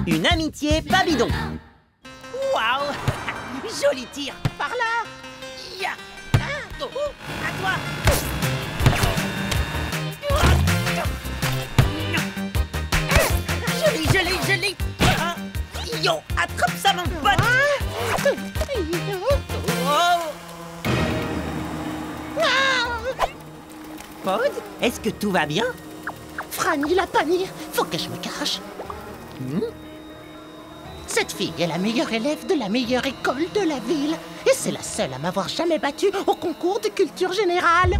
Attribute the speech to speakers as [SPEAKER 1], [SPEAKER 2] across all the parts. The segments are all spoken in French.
[SPEAKER 1] Une amitié pas bidon.
[SPEAKER 2] Waouh! Joli tir! Par là! Ya! Oh, à toi! Je l'ai! Ah, yo! Attrape ça, mon pote! Oh. Pod, est-ce que tout va bien?
[SPEAKER 3] Franny la panier, faut que je me cache. Cette fille est la meilleure élève de la meilleure école de la ville. Et c'est la seule à m'avoir jamais battue au concours de culture générale.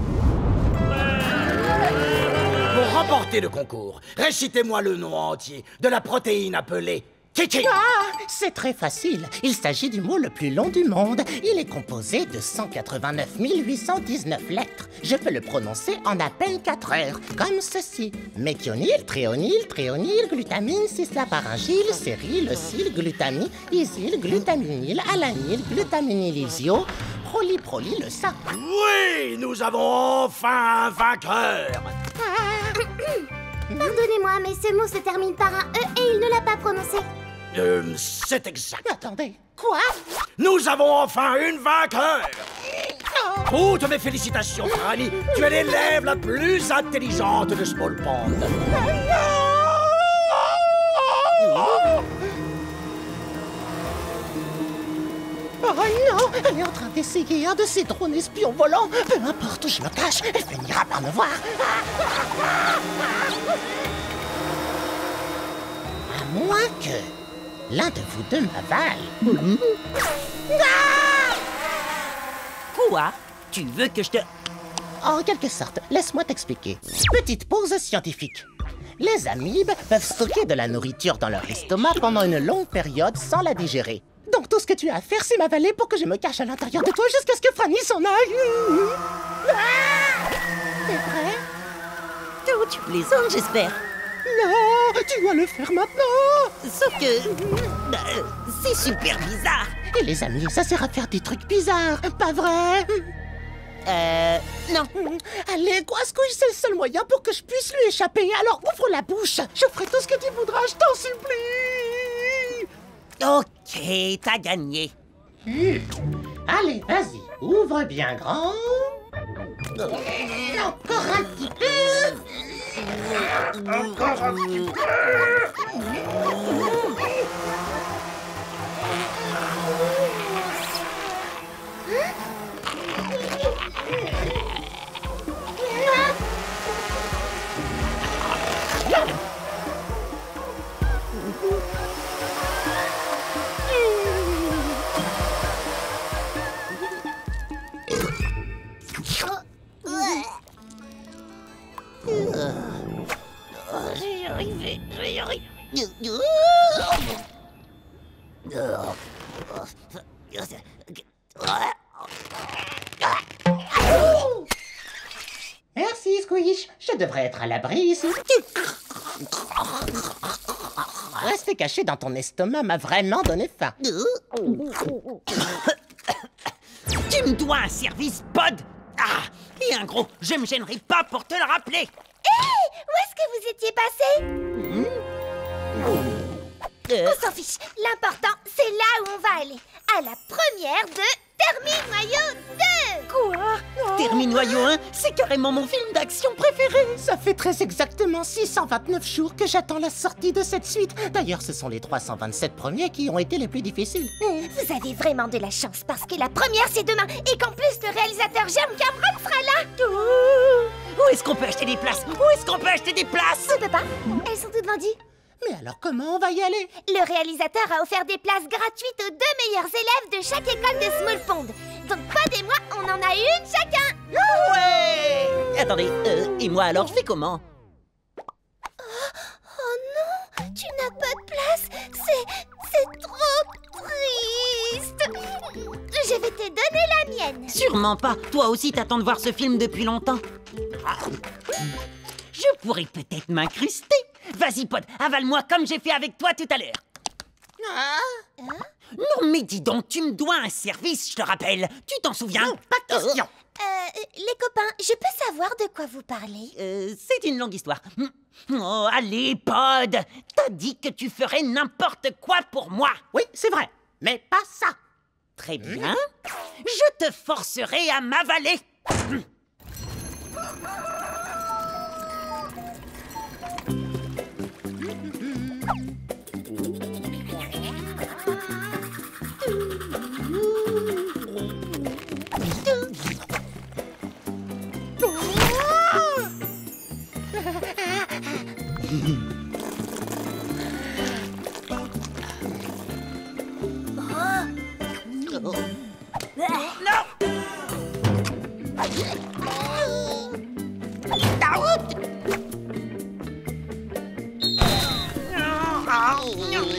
[SPEAKER 4] Pour remporter le concours, récitez-moi le nom entier de la protéine appelée Kiki.
[SPEAKER 3] Ah, c'est très facile. Il s'agit du mot le plus long du monde. Il est composé de 189 819 lettres. Je peux le prononcer en à peine 4 heures, comme ceci. Méthionine, tréonyle, glutamine, cislaparingyle, séryl, leucyle, glutamine, isyl, glutaminyle, alanyle, glutaminylysio, proli, le sac.
[SPEAKER 4] Oui, nous avons enfin un vainqueur.
[SPEAKER 5] Pardonnez-moi, mais ce mot se termine par un E et il ne l'a pas prononcé.
[SPEAKER 4] C'est exact.
[SPEAKER 3] Attendez, quoi?
[SPEAKER 4] Nous avons enfin une vainqueur. Toutes mes félicitations, Franny. Tu es l'élève la plus intelligente de Small Pond.
[SPEAKER 3] Oh non, elle est en train d'essayer un de ces drones espions volants. Peu importe où je me cache, elle finira par me voir. À moins que l'un de vous deux m'avale.
[SPEAKER 2] Quoi? Tu veux que je te...
[SPEAKER 3] En quelque sorte, laisse-moi t'expliquer. Petite pause scientifique. Les amibes peuvent stocker de la nourriture dans leur estomac pendant une longue période sans la digérer. Donc tout ce que tu as à faire, c'est m'avaler pour que je me cache à l'intérieur de toi jusqu'à ce que Franny s'en aille. T'es prêt?
[SPEAKER 2] Oh, tu plaisantes, j'espère.
[SPEAKER 3] Non, tu dois le faire maintenant.
[SPEAKER 2] Sauf que... c'est super bizarre.
[SPEAKER 3] Et les amis, ça sert à faire des trucs bizarres, pas vrai?
[SPEAKER 2] Non.
[SPEAKER 3] Allez, quoi, Squeeze, c'est le seul moyen pour que je puisse lui échapper. Alors ouvre la bouche. Je ferai tout ce que tu voudras, je t'en supplie.
[SPEAKER 2] Ok, t'as gagné.
[SPEAKER 3] Allez, vas-y, ouvre bien grand. Encore un petit peu. Encore un petit peu.
[SPEAKER 2] Je vais y arriver.
[SPEAKER 3] Merci, Squish. Je devrais être à l'abri ici. Rester caché dans ton estomac m'a vraiment donné faim.
[SPEAKER 2] Tu me dois un service, Pod. Ah, et un gros, je me gênerai pas pour te le rappeler.
[SPEAKER 5] Hé! Où est-ce que vous étiez passé? On s'en fiche. L'important, c'est là où on va aller. À la première de Termine-Noyau 2.
[SPEAKER 3] Quoi?
[SPEAKER 2] Termine-Noyau 1, c'est carrément mon film d'action préféré.
[SPEAKER 3] Ça fait très exactement 629 jours que j'attends la sortie de cette suite. D'ailleurs, ce sont les 327 premiers qui ont été les plus difficiles.
[SPEAKER 5] Vous avez vraiment de la chance parce que la première, c'est demain. Et qu'en plus, le réalisateur James Cameron sera là.
[SPEAKER 2] Où est-ce qu'on peut acheter des places? Où est-ce qu'on peut acheter des places?
[SPEAKER 5] On peut pas. Elles sont toutes vendues.
[SPEAKER 3] Mais alors comment on va y aller?
[SPEAKER 5] Le réalisateur a offert des places gratuites aux 2 meilleurs élèves de chaque école de Small Pond. Donc Pod et moi, on en a une chacun.
[SPEAKER 2] Ouais! Attendez, et moi alors, je fais comment?
[SPEAKER 5] Oh non, tu n'as pas de place. C'est trop triste. Je vais te donner la mienne.
[SPEAKER 2] Sûrement pas. Toi aussi, t'attends de voir ce film depuis longtemps. Ah. Je pourrais peut-être m'incruster. Vas-y, Pod, avale-moi comme j'ai fait avec toi tout à l'heure. Non, mais dis donc, tu me dois un service, je te rappelle. Tu t'en souviens?
[SPEAKER 3] Pas question.
[SPEAKER 5] Les copains, je peux savoir de quoi vous parlez?
[SPEAKER 2] C'est une longue histoire. Oh, allez, Pod! T'as dit que tu ferais n'importe quoi pour moi!
[SPEAKER 3] Oui, c'est vrai, mais pas ça.
[SPEAKER 2] Très bien. Je te forcerai à m'avaler!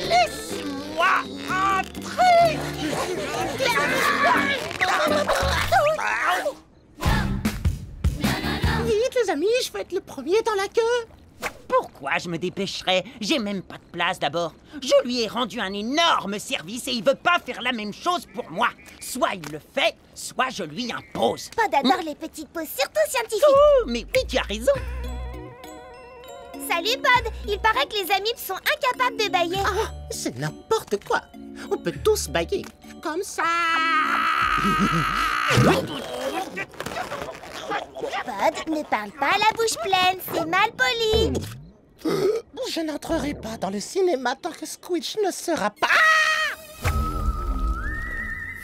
[SPEAKER 2] Laisse-moi entrer!
[SPEAKER 3] Vite, les amis, je veux être le premier dans la queue.
[SPEAKER 2] Pourquoi je me dépêcherais? J'ai même pas de place d'abord. Je lui ai rendu un énorme service et il veut pas faire la même chose pour moi. Soit il le fait, soit je lui impose.
[SPEAKER 5] Pod adore les petites pauses, surtout scientifiques.
[SPEAKER 2] Oh, mais oui, tu as raison.
[SPEAKER 5] Salut Pod, il paraît que les amibes sont incapables de bâiller.
[SPEAKER 3] Ah, c'est n'importe quoi. On peut tous bailler. Comme ça.
[SPEAKER 5] Pod, ne parle pas à la bouche pleine, c'est mal poli.
[SPEAKER 3] Je n'entrerai pas dans le cinéma tant que Squitch ne sera pas...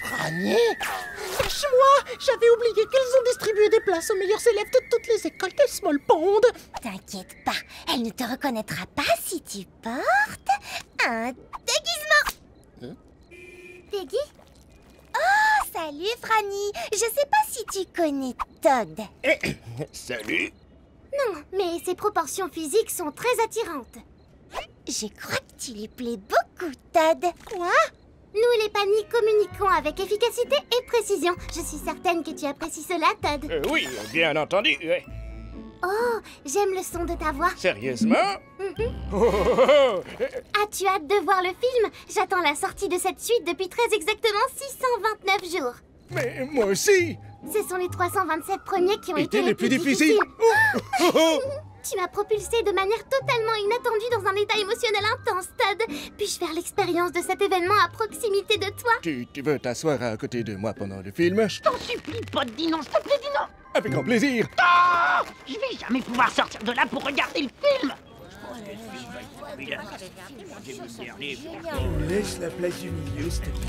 [SPEAKER 3] Franny, lâche-moi. J'avais oublié qu'ils ont distribué des places aux meilleurs élèves de toutes les écoles de Small Pond.
[SPEAKER 5] T'inquiète pas, elle ne te reconnaîtra pas si tu portes un déguisement. Peggy? Oh, salut Franny. Je sais pas si tu connais Todd.
[SPEAKER 4] Salut.
[SPEAKER 5] Non, mais ses proportions physiques sont très attirantes. Je crois que tu lui plais beaucoup, Todd. Quoi? Nous, les paniers, communiquons avec efficacité et précision. Je suis certaine que tu apprécies cela, Todd.
[SPEAKER 4] Oui, bien entendu.
[SPEAKER 5] Oh, j'aime le son de ta voix.
[SPEAKER 4] Sérieusement?
[SPEAKER 5] As-tu hâte de voir le film? J'attends la sortie de cette suite depuis très exactement 629 jours.
[SPEAKER 4] Mais moi aussi.
[SPEAKER 5] Ce sont les 327 premiers qui ont été
[SPEAKER 4] C'était les plus difficiles.
[SPEAKER 5] Tu m'as propulsé de manière totalement inattendue dans un état émotionnel intense, Todd. Puis-je faire l'expérience de cet événement à proximité de toi?
[SPEAKER 4] Tu veux t'asseoir à côté de moi pendant le film?
[SPEAKER 2] Je t'en supplie, Pod, dis non, s'il te plaît, dis non.
[SPEAKER 4] Avec grand plaisir.
[SPEAKER 2] Ah, je vais jamais pouvoir sortir de là pour regarder le film.
[SPEAKER 4] Laisse la place du milieu, s'il te plaît.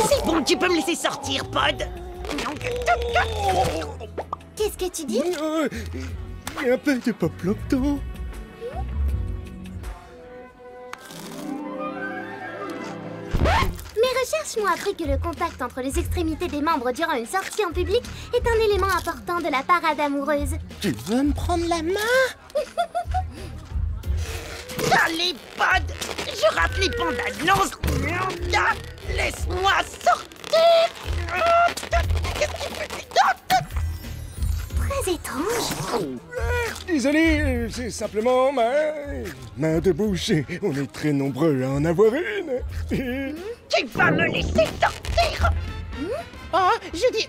[SPEAKER 2] C'est bon, tu peux me laisser sortir, Pod.
[SPEAKER 5] Qu'est-ce que tu dis?
[SPEAKER 4] Il y a un peu de pop là-dedans.
[SPEAKER 5] Mes recherches m'ont appris que le contact entre les extrémités des membres durant une sortie en public est un élément important de la parade amoureuse.
[SPEAKER 3] Tu veux me prendre la main?
[SPEAKER 2] Allez, Pod, je rate les bandes annonces. Laisse-moi sortir.
[SPEAKER 5] Très étrange.
[SPEAKER 4] Désolé, c'est simplement ma main de bouche. On est très nombreux à en avoir une.
[SPEAKER 2] Tu vas me laisser sortir.
[SPEAKER 3] Oh, je dis...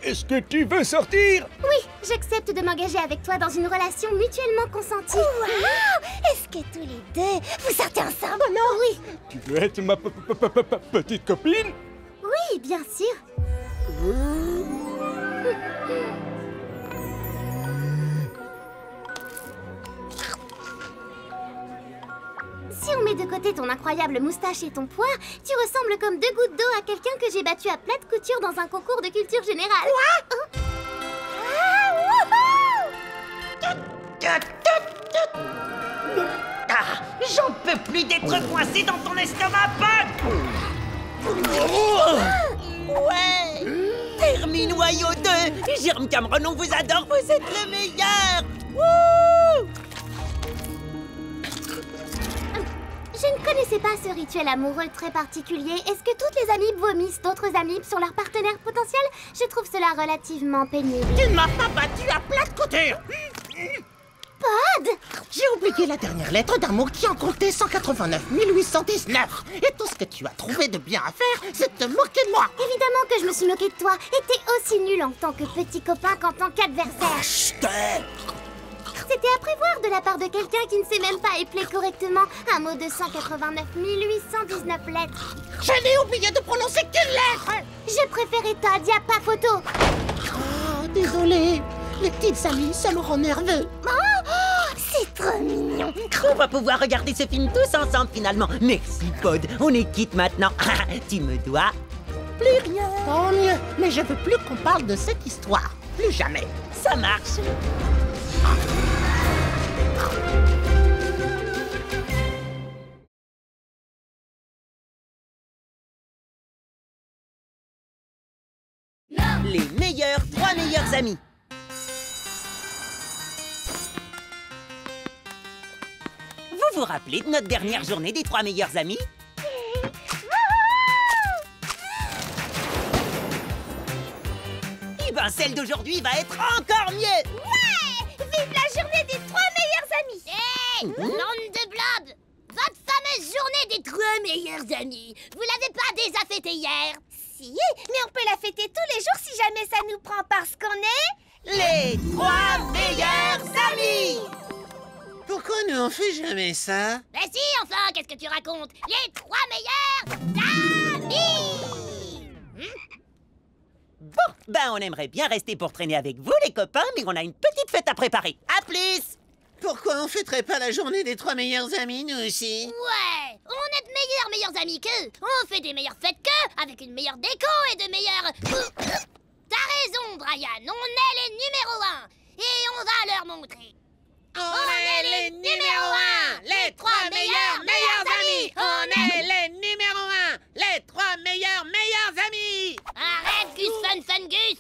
[SPEAKER 4] Est-ce que tu veux sortir?
[SPEAKER 5] Oui, j'accepte de m'engager avec toi dans une relation mutuellement consentie. Waouh! Est-ce que tous les deux, vous sortez ensemble? Oh non, oui.
[SPEAKER 4] Tu veux être ma petite copine?
[SPEAKER 5] Oui, bien sûr. Si on met de côté ton incroyable moustache et ton poids, tu ressembles comme deux gouttes d'eau à quelqu'un que j'ai battu à plate couture dans un concours de culture générale. Quoi?
[SPEAKER 2] Ah, j'en peux plus d'être coincé dans ton estomac, Pod. Ouais. Terminoyo 2. Jérôme Cameron, on vous adore, vous êtes le meilleur. Wouh!
[SPEAKER 5] Je ne connaissais pas ce rituel amoureux très particulier. Est-ce que toutes les amibes vomissent d'autres amibes sur leur partenaire potentiel? Je trouve cela relativement pénible.
[SPEAKER 3] Tu ne m'as pas battu à plate couture.
[SPEAKER 5] Pod!
[SPEAKER 3] J'ai oublié oublié la dernière lettre d'un mot qui en comptait 189 819. Et tout ce que tu as trouvé de bien à faire, c'est de te moquer de moi.
[SPEAKER 5] Évidemment que je me suis moquée de toi. Et t'es aussi nul en tant que petit copain qu'en tant qu'adversaire. C'était à prévoir de la part de quelqu'un qui ne sait même pas épeler correctement un mot de 189 819 lettres.
[SPEAKER 3] Je n'ai oublié de prononcer qu'une lettre.
[SPEAKER 5] Je préférais Todd, y a pas photo.
[SPEAKER 3] Oh, désolé. Les petites amies, ça me rend nerveux.
[SPEAKER 5] Oh, c'est trop mignon.
[SPEAKER 2] On va pouvoir regarder ce film tous ensemble finalement. Merci, Pod. On est quitte maintenant. Tu me dois plus rien.
[SPEAKER 3] Tant mieux, mais je veux plus qu'on parle de cette histoire. Plus jamais.
[SPEAKER 2] Ça marche. Les trois meilleurs amis. Vous vous rappelez de notre dernière journée des 3 meilleurs amis? Eh ben, celle d'aujourd'hui va être encore mieux.
[SPEAKER 5] Ouais! Vive la journée des 3 meilleurs amis!
[SPEAKER 1] Hé! Bande de blobs! Votre fameuse journée des 3 meilleurs amis, vous l'avez pas déjà fêtée hier?
[SPEAKER 5] Si, mais on peut la fêter tous les jours si jamais ça nous prend parce qu'on est...
[SPEAKER 2] Les 3 meilleurs amis.
[SPEAKER 6] Pourquoi nous on fait jamais ça?
[SPEAKER 1] Ben si, enfin, qu'est-ce que tu racontes? Les 3 meilleurs amis!
[SPEAKER 2] Bon, ben on aimerait bien rester pour traîner avec vous les copains, mais on a une petite fête à préparer. À plus.
[SPEAKER 6] Pourquoi on fêterait pas la journée des 3 meilleurs amis, nous aussi?
[SPEAKER 1] Ouais! On est de meilleurs amis qu'eux! On fait des meilleures fêtes qu'eux, avec une meilleure déco et de meilleurs... T'as raison, Brian! On est les numéros 1! Et on va leur montrer!
[SPEAKER 6] On est les numéros 1! Les 3 meilleurs amis! On est les numéros 1! Les 3 meilleurs amis!
[SPEAKER 1] Arrête, Gus Fun Gus!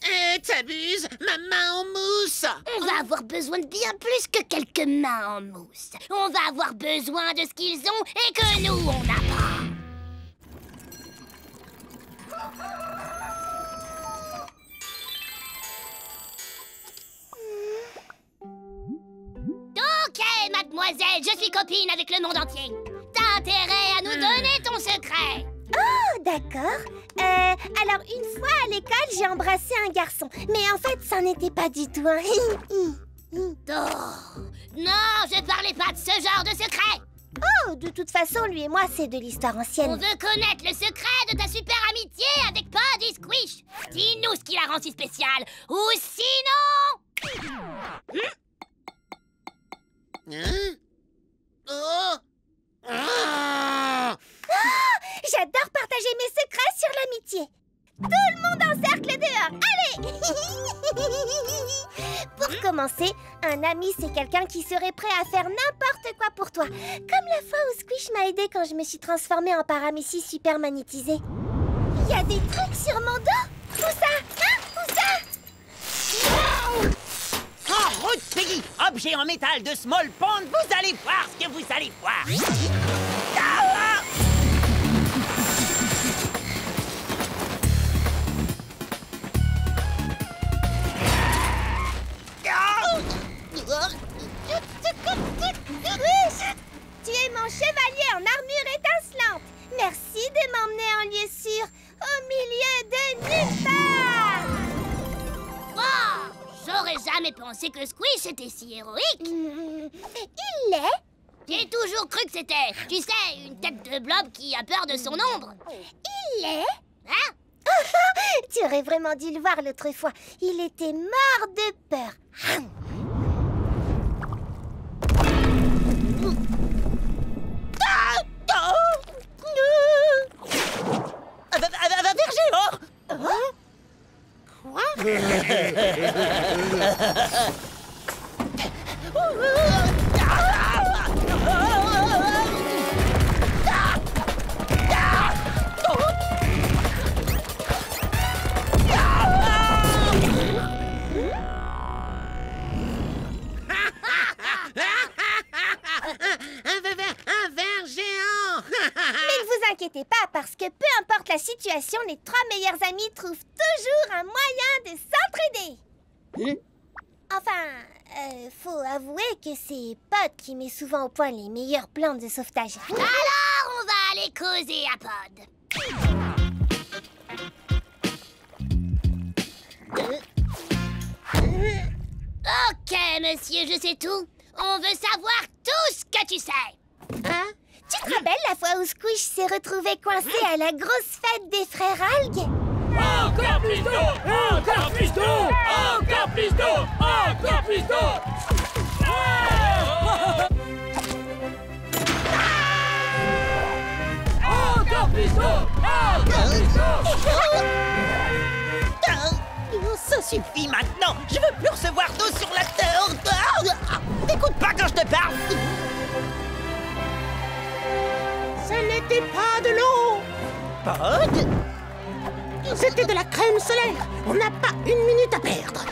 [SPEAKER 6] Eh, t'abuses! Ma main en mousse!
[SPEAKER 1] On va avoir besoin de bien plus que quelques mains en mousse. On va avoir besoin de ce qu'ils ont et que nous, on n'a pas. Ok, mademoiselle, je suis copine avec le monde entier. T'as intérêt à nous donner ton secret.
[SPEAKER 5] Oh, d'accord. Alors, une fois à l'école, j'ai embrassé un garçon. Mais en fait, ça n'était pas du tout un...
[SPEAKER 1] Oh, non, je parlais pas de ce genre de secret.
[SPEAKER 5] Oh, de toute façon, lui et moi, c'est de l'histoire
[SPEAKER 1] On
[SPEAKER 5] ancienne.
[SPEAKER 1] veut connaître le secret de ta super amitié avec Pod Squish. Dis-nous ce qui la rend si spéciale. Ou sinon...
[SPEAKER 6] Hein? Oh! Ah!
[SPEAKER 5] J'adore partager mes secrets sur l'amitié. Tout le monde en cercle dehors. Allez! Pour commencer, un ami, c'est quelqu'un qui serait prêt à faire n'importe quoi pour toi. Comme la fois où Squish m'a aidé quand je me suis transformée en paramécie super magnétisée. Il y a des trucs sur mon dos. Où ça? Hein? Où ça?
[SPEAKER 2] En route, Peggy! Objet en métal de Small Pond, vous allez voir ce que vous allez voir! Ah!
[SPEAKER 5] Tu es mon chevalier en armure étincelante. Merci de m'emmener en lieu sûr, au milieu de nulle part.
[SPEAKER 1] Oh, j'aurais jamais pensé que Squish était si héroïque.
[SPEAKER 5] Il l'est.
[SPEAKER 1] J'ai toujours cru que c'était, tu sais, une tête de blob qui a peur de son ombre.
[SPEAKER 5] Il l'est.
[SPEAKER 1] Hein?
[SPEAKER 5] Tu aurais vraiment dû le voir l'autre fois. Il était mort de peur.
[SPEAKER 2] Vergéo!
[SPEAKER 6] Un ver géant!
[SPEAKER 5] Mais ne vous inquiétez pas, parce que peu importe la situation, les 3 meilleurs amis trouvent toujours un moyen de s'entraider. Enfin, faut vrai que c'est Pod qui met souvent au point les meilleurs plans de sauvetage.
[SPEAKER 1] Alors, on va aller causer à Pod. Ok, monsieur, je sais tout. On veut savoir tout ce que tu sais.
[SPEAKER 5] Hein? Tu te rappelles la fois où Squish s'est retrouvé coincé à la grosse fête des frères Algues?
[SPEAKER 7] Encore plus d'eau! Encore plus d'eau! Encore plus d'eau! Encore plus d'eau! Encore plus d'eau! Encore plus d'eau!
[SPEAKER 2] Ça suffit maintenant. Je veux plus recevoir d'eau sur la terre. T'écoutes pas quand je te parle.
[SPEAKER 3] Ce n'était pas de l'eau.
[SPEAKER 2] Pod?
[SPEAKER 3] C'était de la crème solaire. On n'a pas une minute à perdre.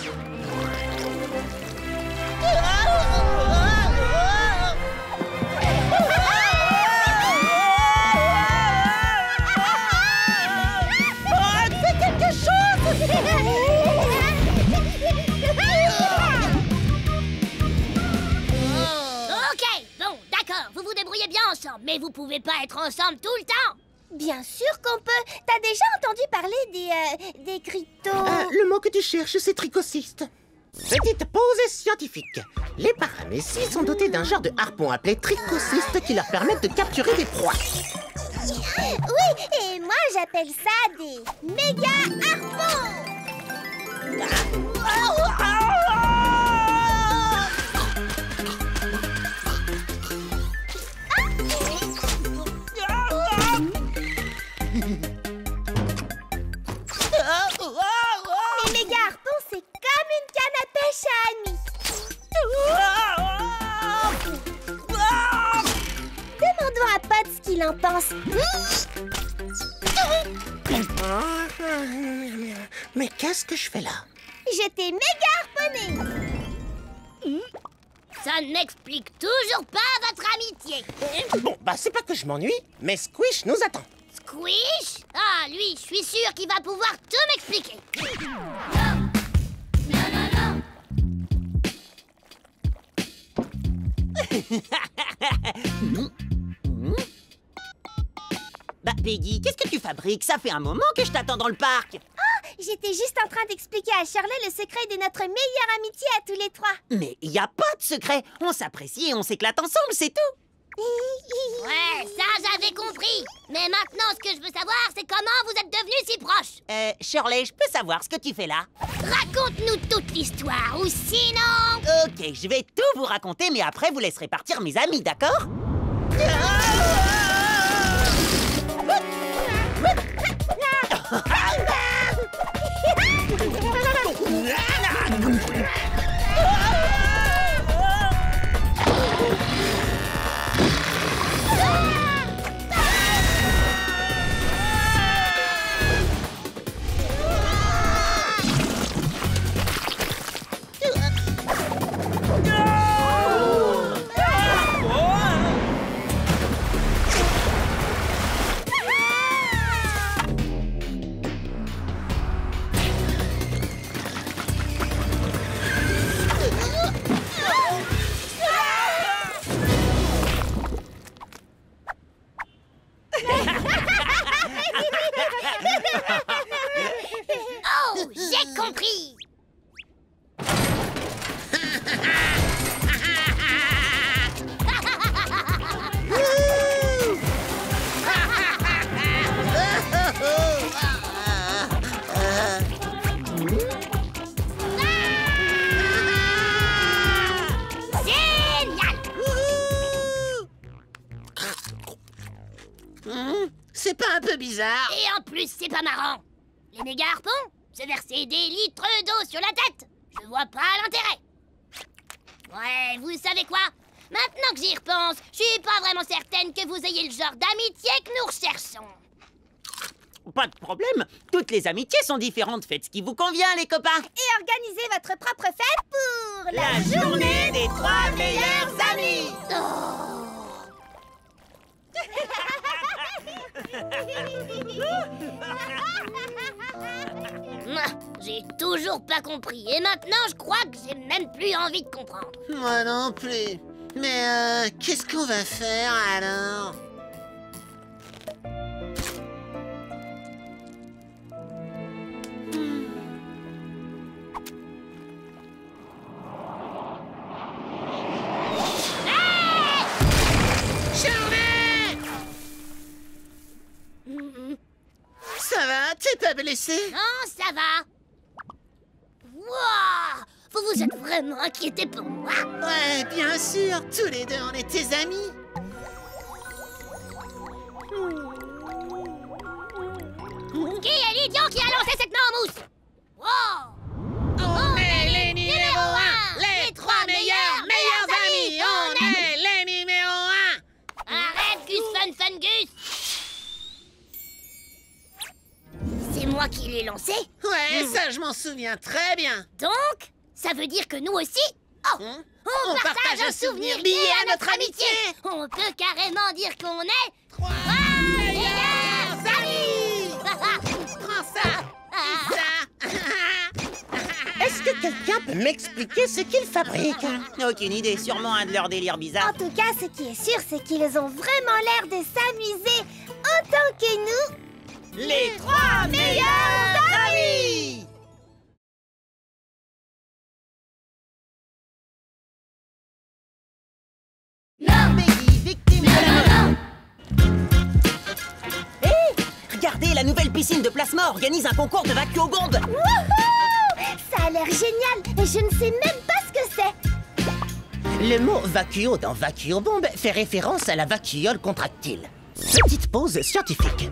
[SPEAKER 2] Pod, fais quelque chose.
[SPEAKER 1] Ok, bon, d'accord, vous vous débrouillez bien ensemble, mais vous pouvez pas être ensemble tout le temps.
[SPEAKER 5] Bien sûr qu'on peut. T'as déjà entendu parler des cryptos...
[SPEAKER 3] Le mot que tu cherches, c'est tricociste. Petite pause scientifique. Les paramécies sont dotés d'un genre de harpon appelé tricociste qui leur permettent de capturer des proies.
[SPEAKER 5] Oui, et moi j'appelle ça des méga harpons. Les méga harpons, c'est comme une canne à pêche à amis. Demandons à Pod ce qu'il en pense.
[SPEAKER 3] Mais qu'est-ce que je fais là?
[SPEAKER 5] Je t'ai méga harponné.
[SPEAKER 1] Ça n'explique toujours pas votre amitié.
[SPEAKER 3] Bon, bah c'est pas que je m'ennuie, mais Squish nous attend.
[SPEAKER 1] Squish? Ah, lui, je suis sûr qu'il va pouvoir tout m'expliquer.
[SPEAKER 2] Bah, Peggy, qu'est-ce que tu fabriques? Ça fait un moment que je t'attends dans le parc.
[SPEAKER 5] J'étais juste en train d'expliquer à Shirley le secret de notre meilleure amitié à tous les trois.
[SPEAKER 2] Mais il n'y a pas de secret. On s'apprécie et on s'éclate ensemble, c'est tout.
[SPEAKER 1] Ouais, ça j'avais compris. Mais maintenant, ce que je veux savoir, c'est comment vous êtes devenus si proches.
[SPEAKER 2] Shirley, je peux savoir ce que tu fais là?
[SPEAKER 1] Raconte-nous toute l'histoire, ou sinon...
[SPEAKER 2] Ok, je vais tout vous raconter, mais après vous laisserez partir mes amis, d'accord?
[SPEAKER 1] Oh, j'ai compris.
[SPEAKER 6] C'est pas un peu bizarre?
[SPEAKER 1] Et en plus, c'est pas marrant. Les méga harpons, se verser des litres d'eau sur la tête. Je vois pas l'intérêt. Ouais, vous savez quoi? Maintenant que j'y repense, je suis pas vraiment certaine que vous ayez le genre d'amitié que nous recherchons.
[SPEAKER 2] Pas de problème. Toutes les amitiés sont différentes. Faites ce qui vous convient, les copains.
[SPEAKER 5] Et organisez votre propre fête pour
[SPEAKER 2] La journée des 3 meilleurs amis.
[SPEAKER 5] Oh.
[SPEAKER 1] J'ai toujours pas compris. Et maintenant, je crois que j'ai même plus envie de comprendre.
[SPEAKER 6] Moi non plus. Mais qu'est-ce qu'on va faire alors? Ça va? T'es pas blessé?
[SPEAKER 1] Non, ça va. Wouah! Vous vous êtes vraiment inquiété pour moi?
[SPEAKER 6] Ouais, bien sûr. Tous les deux, on est tes amis.
[SPEAKER 1] Qui est l'idiot qui a lancé cette main en mousse? Wow!
[SPEAKER 6] On est les numéros 1, les 3 meilleurs amis. On est les numéros 1.
[SPEAKER 1] Arrête, Gus Fun Gus! C'est moi qui l'ai lancé?
[SPEAKER 6] Ouais, ça je m'en souviens très bien.
[SPEAKER 1] Donc, ça veut dire que nous aussi... Oh! On partage un souvenir lié à notre amitié! On peut carrément dire qu'on est...
[SPEAKER 6] 3 meilleurs amis. Prends ça.
[SPEAKER 3] Est-ce que quelqu'un peut m'expliquer ce qu'ils fabriquent?
[SPEAKER 2] Aucune idée, sûrement un de leurs délires bizarres.
[SPEAKER 5] En tout cas, ce qui est sûr, c'est qu'ils ont vraiment l'air de s'amuser autant que nous.
[SPEAKER 2] Les 3 meilleurs amis!
[SPEAKER 1] Non!
[SPEAKER 2] Peggy, victime de la mort!
[SPEAKER 1] Non!
[SPEAKER 2] Hé! Regardez, la nouvelle piscine de Plasma organise un concours de vacuo-bombes!
[SPEAKER 5] Wouhou! Ça a l'air génial et je ne sais même pas ce que c'est.
[SPEAKER 3] Le mot vacuo dans vacuo-bombe fait référence à la vacuole contractile. Petite pause scientifique.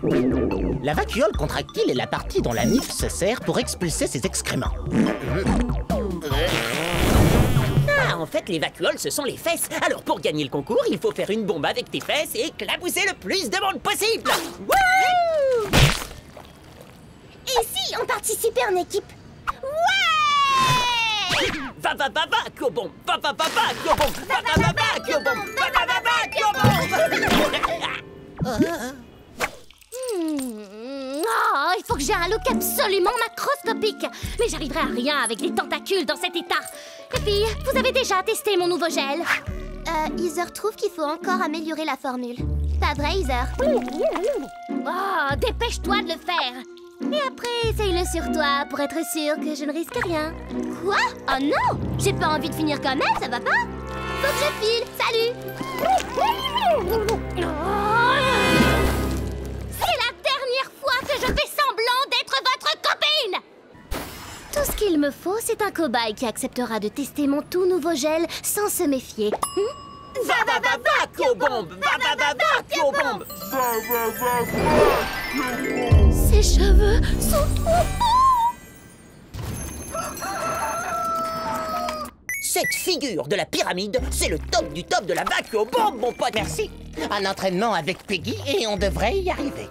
[SPEAKER 3] La vacuole contractile est la partie dont la nymphe se sert pour expulser ses excréments.
[SPEAKER 2] Ah, en fait, les vacuoles, ce sont les fesses. Alors, pour gagner le concours, il faut faire une bombe avec tes fesses et éclabousser le plus de monde possible.
[SPEAKER 5] Wouhou! Et si on participait en équipe? Ouais!
[SPEAKER 2] Va, vacuo-bombe! Va, vacuo-bombe! Va, vacuo-bombe! Va, vacuo-bombe!
[SPEAKER 5] Oh, il faut que j'ai un look absolument macroscopique. Mais j'arriverai à rien avec des tentacules dans cet état. Les filles, vous avez déjà testé mon nouveau gel? Heather trouve qu'il faut encore améliorer la formule. Pas vrai, Heather? Oh, dépêche-toi de le faire. Et après, essaye-le sur toi pour être sûr que je ne risque rien. Quoi? Oh non! J'ai pas envie de finir comme elle, ça va pas? Faut que je file, salut! C'est la dernière fois que je fais semblant d'être votre copine! Tout ce qu'il me faut, c'est un cobaye qui acceptera de tester mon tout nouveau gel sans se méfier.
[SPEAKER 2] Va, vacuo-bombe! Va, vacuo-bombe!
[SPEAKER 5] Ses cheveux sont trop beaux!
[SPEAKER 2] Cette figure de la pyramide, c'est le top du top de la vacuo-bombe, mon pote!
[SPEAKER 3] Merci. Un entraînement avec Peggy et on devrait y arriver.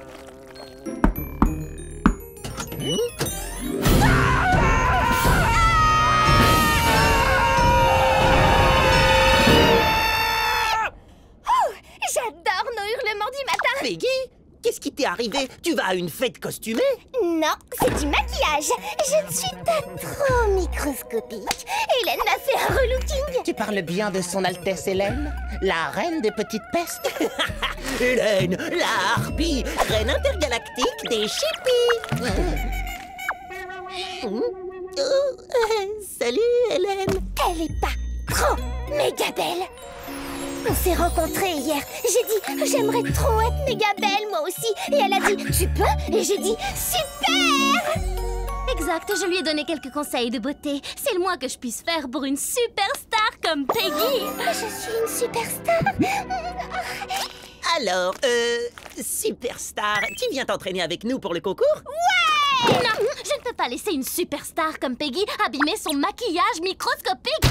[SPEAKER 5] J'adore nos hurlements du matin!
[SPEAKER 2] Peggy, qu'est-ce qui t'est arrivé? Tu vas à une fête costumée?
[SPEAKER 5] Non, c'est du maquillage. Je ne suis pas trop microscopique. Hélène m'a fait un relooking.
[SPEAKER 3] Tu parles bien de son Altesse Hélène, la reine des petites pestes?
[SPEAKER 2] Hélène, la harpie, reine intergalactique des chippies! Salut, Hélène!
[SPEAKER 5] Elle est pas trop méga belle. On s'est rencontrés hier. J'ai dit, j'aimerais trop être méga belle, moi aussi. Et elle a dit, tu peux? Et j'ai dit, super! Exact, je lui ai donné quelques conseils de beauté. C'est le moins que je puisse faire pour une superstar comme Peggy. Je suis une superstar.
[SPEAKER 2] Alors, superstar, tu viens t'entraîner avec nous pour le concours?
[SPEAKER 5] Ouais! Non, je ne peux pas laisser une superstar comme Peggy abîmer son maquillage microscopique.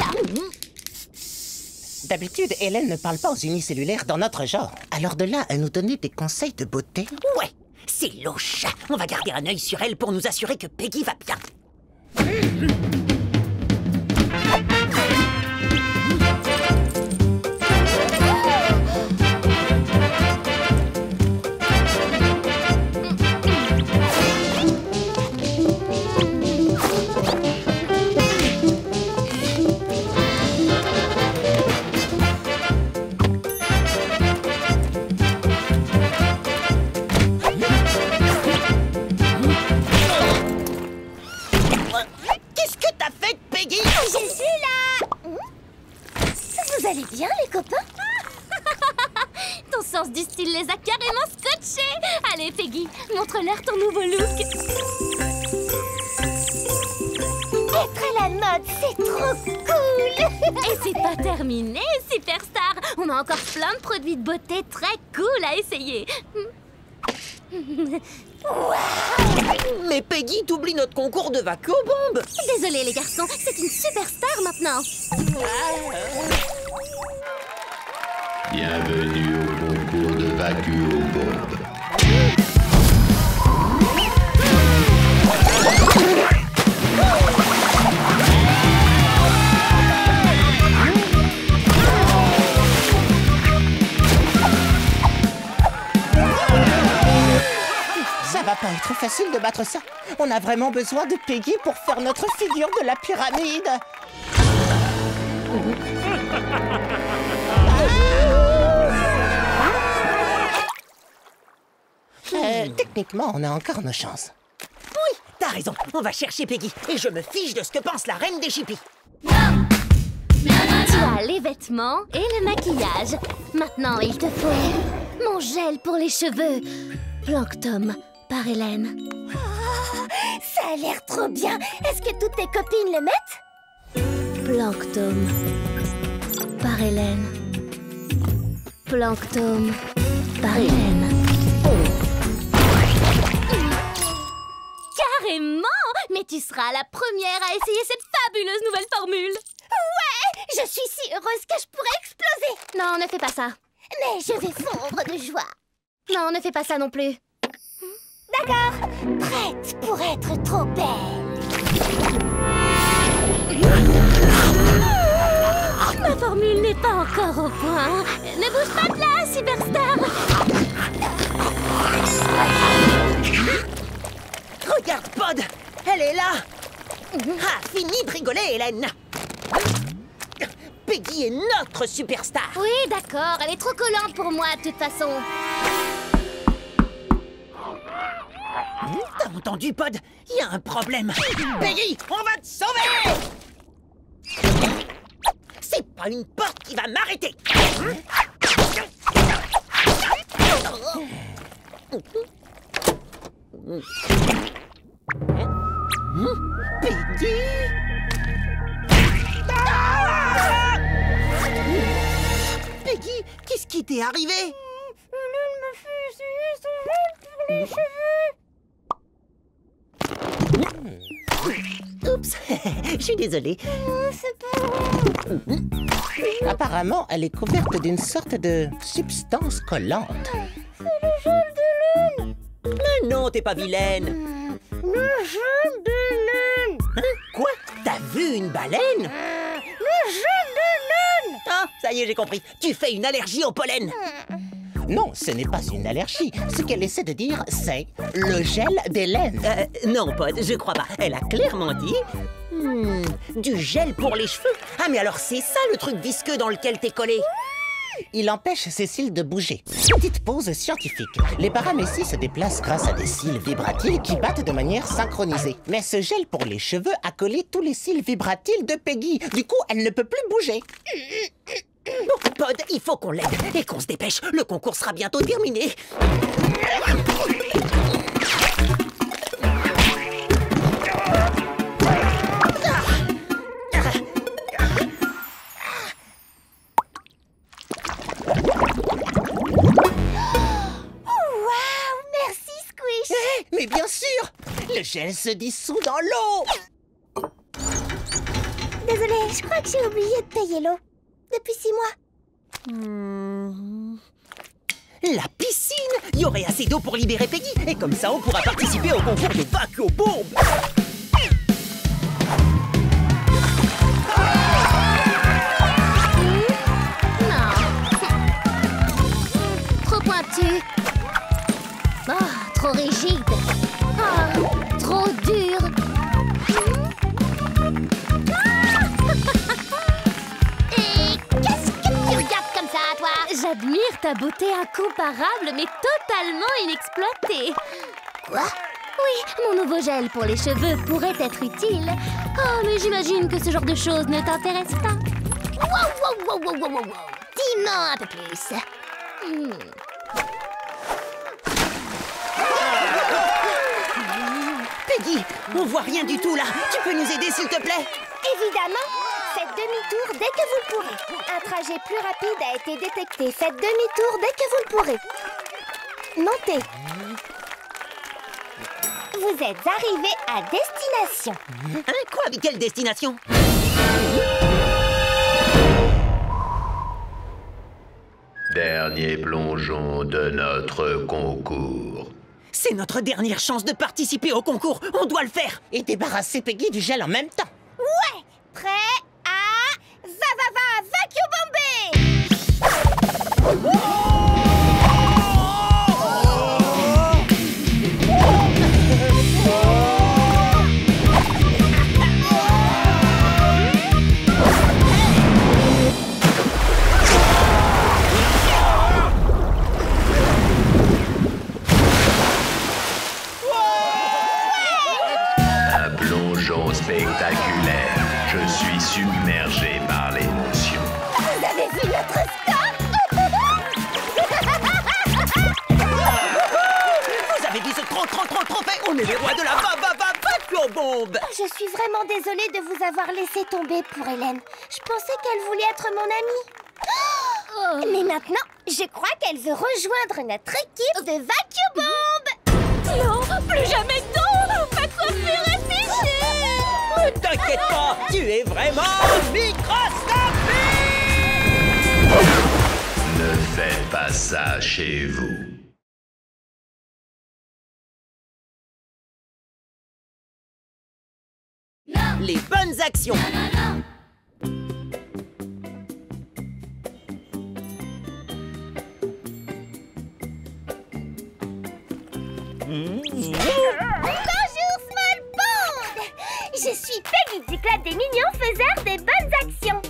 [SPEAKER 3] D'habitude, Hélène ne parle pas aux unicellulaires dans notre genre. Alors de là à nous donner des conseils de beauté?
[SPEAKER 2] Ouais, c'est louche. On va garder un œil sur elle pour nous assurer que Peggy va bien.
[SPEAKER 5] allez bien, les copains?
[SPEAKER 8] Ton sens du style les a carrément scotchés. Allez, Peggy, montre-leur ton nouveau look.
[SPEAKER 5] Être à la mode, c'est trop cool.
[SPEAKER 8] Et c'est pas terminé, Superstar. On a encore plein de produits de beauté très cool à essayer.
[SPEAKER 2] Mais Peggy, t'oublies notre concours de vacuum-bombe.
[SPEAKER 8] Désolé les garçons, c'est une superstar maintenant.
[SPEAKER 9] Bienvenue au concours de vacuum-bombe.
[SPEAKER 3] Ça va pas être facile de battre ça. On a vraiment besoin de Peggy pour faire notre figure de la pyramide. Techniquement, on a encore nos chances.
[SPEAKER 2] Oui, t'as raison. On va chercher Peggy. Et je me fiche de ce que pense la reine des chippies.
[SPEAKER 8] Tu as les vêtements et le maquillage. Maintenant, il te faut mon gel pour les cheveux. Plancton par Hélène.
[SPEAKER 5] Ça a l'air trop bien. Est-ce que toutes tes copines le mettent?
[SPEAKER 8] Plancton par Hélène. Plancton par Hélène. Carrément! Mais tu seras la première à essayer cette fabuleuse nouvelle formule.
[SPEAKER 5] Ouais! Je suis si heureuse que je pourrais exploser.
[SPEAKER 8] Non, ne fais pas ça.
[SPEAKER 5] Mais je vais fondre de joie.
[SPEAKER 8] Non, ne fais pas ça non plus.
[SPEAKER 5] D'accord. Prête pour être trop belle.
[SPEAKER 8] Ma formule n'est pas encore au point. Ne bouge pas de là, Superstar.
[SPEAKER 2] Regarde, Pod. Elle est là. Ah, fini de rigoler, Hélène. Peggy est notre superstar.
[SPEAKER 8] Oui, d'accord. Elle est trop collante pour moi, de toute façon.
[SPEAKER 2] T'as entendu, Pod? Il y a un problème. Peggy, on va te sauver! C'est pas une porte qui va m'arrêter. Peggy? Peggy, qu'est-ce qui t'est arrivé?
[SPEAKER 5] Hélène m'a fait essayer son gel pour les cheveux.
[SPEAKER 2] Oups, je suis désolée.
[SPEAKER 5] C'est pas grave.
[SPEAKER 3] Apparemment, elle est couverte d'une sorte de substance collante.
[SPEAKER 5] C'est le gel d'Hélène.
[SPEAKER 2] Mais non, t'es pas vilaine.
[SPEAKER 5] Le gel d'Hélène.
[SPEAKER 2] Hein? Quoi? T'as vu une baleine?
[SPEAKER 5] Le gel d'Hélène.
[SPEAKER 2] Ah, ça y est, j'ai compris. Tu fais une allergie au pollen.
[SPEAKER 3] Non, ce n'est pas une allergie. Ce qu'elle essaie de dire, c'est le gel d'Hélène.
[SPEAKER 2] Non, Pod, je crois pas. Elle a clairement dit... du gel pour les cheveux. Ah, mais alors c'est ça le truc visqueux dans lequel t'es collé.
[SPEAKER 3] Il empêche ses cils de bouger. Petite pause scientifique. Les paramécies se déplacent grâce à des cils vibratiles qui battent de manière synchronisée. Mais ce gel pour les cheveux a collé tous les cils vibratiles de Peggy. Du coup, elle ne peut plus bouger.
[SPEAKER 2] Bon, Pod, il faut qu'on l'aide et qu'on se dépêche. Le concours sera bientôt terminé.
[SPEAKER 3] Mais bien sûr, le gel se dissout dans l'eau.
[SPEAKER 5] Désolée, je crois que j'ai oublié de payer l'eau. Depuis 6 mois.
[SPEAKER 2] La piscine! Il y aurait assez d'eau pour libérer Peggy. Et comme ça, on pourra participer au concours de vacuum-bombe.
[SPEAKER 8] Non. Trop pointu. Oh, trop rigide. Oh, trop dur.
[SPEAKER 1] Et qu'est-ce que tu regardes comme ça, toi?
[SPEAKER 8] J'admire ta beauté incomparable, mais totalement inexploitée.
[SPEAKER 1] Quoi?
[SPEAKER 8] Oui, mon nouveau gel pour les cheveux pourrait être utile. Oh, mais j'imagine que ce genre de choses ne t'intéresse pas.
[SPEAKER 1] Wow. Dis-moi un peu plus.
[SPEAKER 2] Peggy, on voit rien du tout là. Tu peux nous aider, s'il te plaît?
[SPEAKER 5] Évidemment, faites demi-tour dès que vous le pourrez. Un trajet plus rapide a été détecté. Faites demi-tour dès que vous le pourrez. Montez. Vous êtes arrivé à destination.
[SPEAKER 2] Hein, quoi? Quelle destination?
[SPEAKER 9] Dernier plongeon de notre concours.
[SPEAKER 2] C'est notre dernière chance de participer au concours. On doit le faire.
[SPEAKER 3] Et débarrasser Peggy du gel en même temps.
[SPEAKER 5] Ouais. Prêt à... vacuum bomber.
[SPEAKER 9] Un plongeon spectaculaire. Je suis submergé par l'émotion.
[SPEAKER 5] Vous avez vu notre score?
[SPEAKER 2] Vous avez dit ce trophée. On est les rois de la vacuum bombe.
[SPEAKER 5] Je suis vraiment désolée de vous avoir laissé tomber pour Hélène. Je pensais qu'elle voulait être mon amie. Mais maintenant, je crois qu'elle veut rejoindre notre équipe de vacuum bombe.
[SPEAKER 8] Non, plus jamais d'eau! Ma coiffure est fichue!
[SPEAKER 2] Ne t'inquiète pas, tu es vraiment microscopique.
[SPEAKER 9] Ne faites pas ça chez vous.
[SPEAKER 2] Les bonnes actions.
[SPEAKER 5] Bonjour, Small Bond. Je suis Peggy du club des mignons faiseurs des bonnes actions.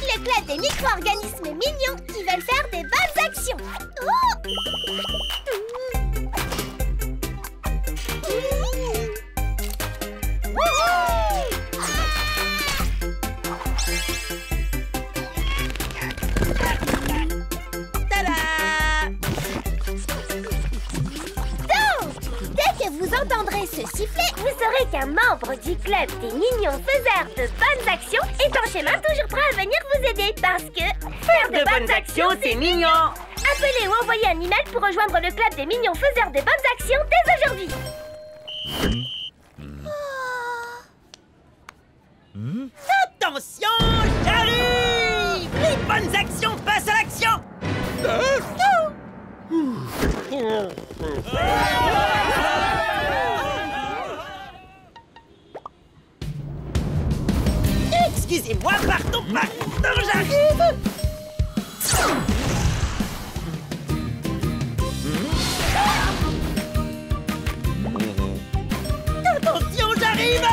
[SPEAKER 5] Le club des micro-organismes mignons qui veulent faire des bonnes actions. Vous entendrez ce sifflet, vous saurez qu'un membre du club des mignons faiseurs de bonnes actions est en chemin toujours prêt à venir vous aider parce que faire de bonnes actions, c'est mignon. Appelez ou envoyez un email pour rejoindre le club des mignons faiseurs de bonnes actions dès aujourd'hui.
[SPEAKER 2] Attention, j'arrive. Les bonnes actions passent à l'action. Excusez-moi, pardon, j'arrive. Attention, j'arrive.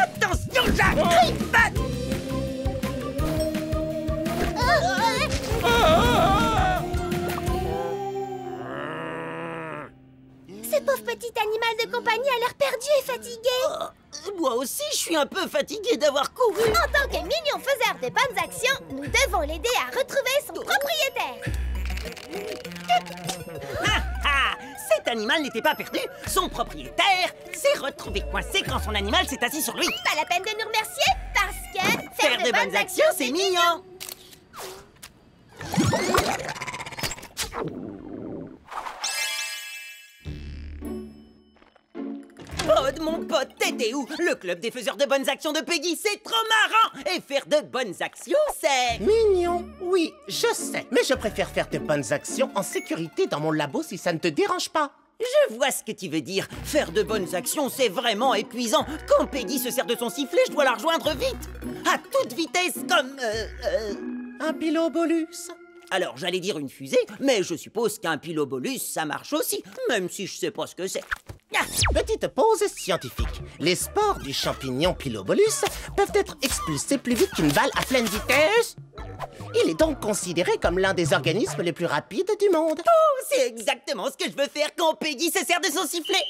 [SPEAKER 2] Attention, j'arrive.
[SPEAKER 5] Ce pauvre petit animal de compagnie a l'air perdu et fatigué.
[SPEAKER 2] Moi aussi, je suis un peu fatigué d'avoir couru.
[SPEAKER 5] En tant que mignon faiseur de bonnes actions, nous devons l'aider à retrouver son propriétaire.
[SPEAKER 2] Cet animal n'était pas perdu. Son propriétaire s'est retrouvé coincé quand son animal s'est assis sur lui.
[SPEAKER 5] Pas la peine de nous remercier parce que
[SPEAKER 2] faire de bonnes actions, c'est mignon. Pod, mon pote, t'étais où? Le club des faiseurs de bonnes actions de Peggy, c'est trop marrant. Et faire de bonnes actions, c'est...
[SPEAKER 3] Mignon, oui, je sais. Mais je préfère faire de bonnes actions en sécurité dans mon labo si ça ne te dérange pas.
[SPEAKER 2] Je vois ce que tu veux dire. Faire de bonnes actions, c'est vraiment épuisant. Quand Peggy se sert de son sifflet, je dois la rejoindre vite. À toute vitesse, comme...
[SPEAKER 3] Un pilobolus.
[SPEAKER 2] Alors, j'allais dire une fusée, mais je suppose qu'un pilobolus, ça marche aussi, même si je sais pas ce que c'est. Ah,
[SPEAKER 3] Petite pause scientifique. Les spores du champignon Pilobolus peuvent être expulsés plus vite qu'une balle à pleine vitesse. Il est donc considéré comme l'un des organismes les plus rapides du monde.
[SPEAKER 2] oh, c'est exactement ce que je veux faire quand Peggy se sert de son sifflet.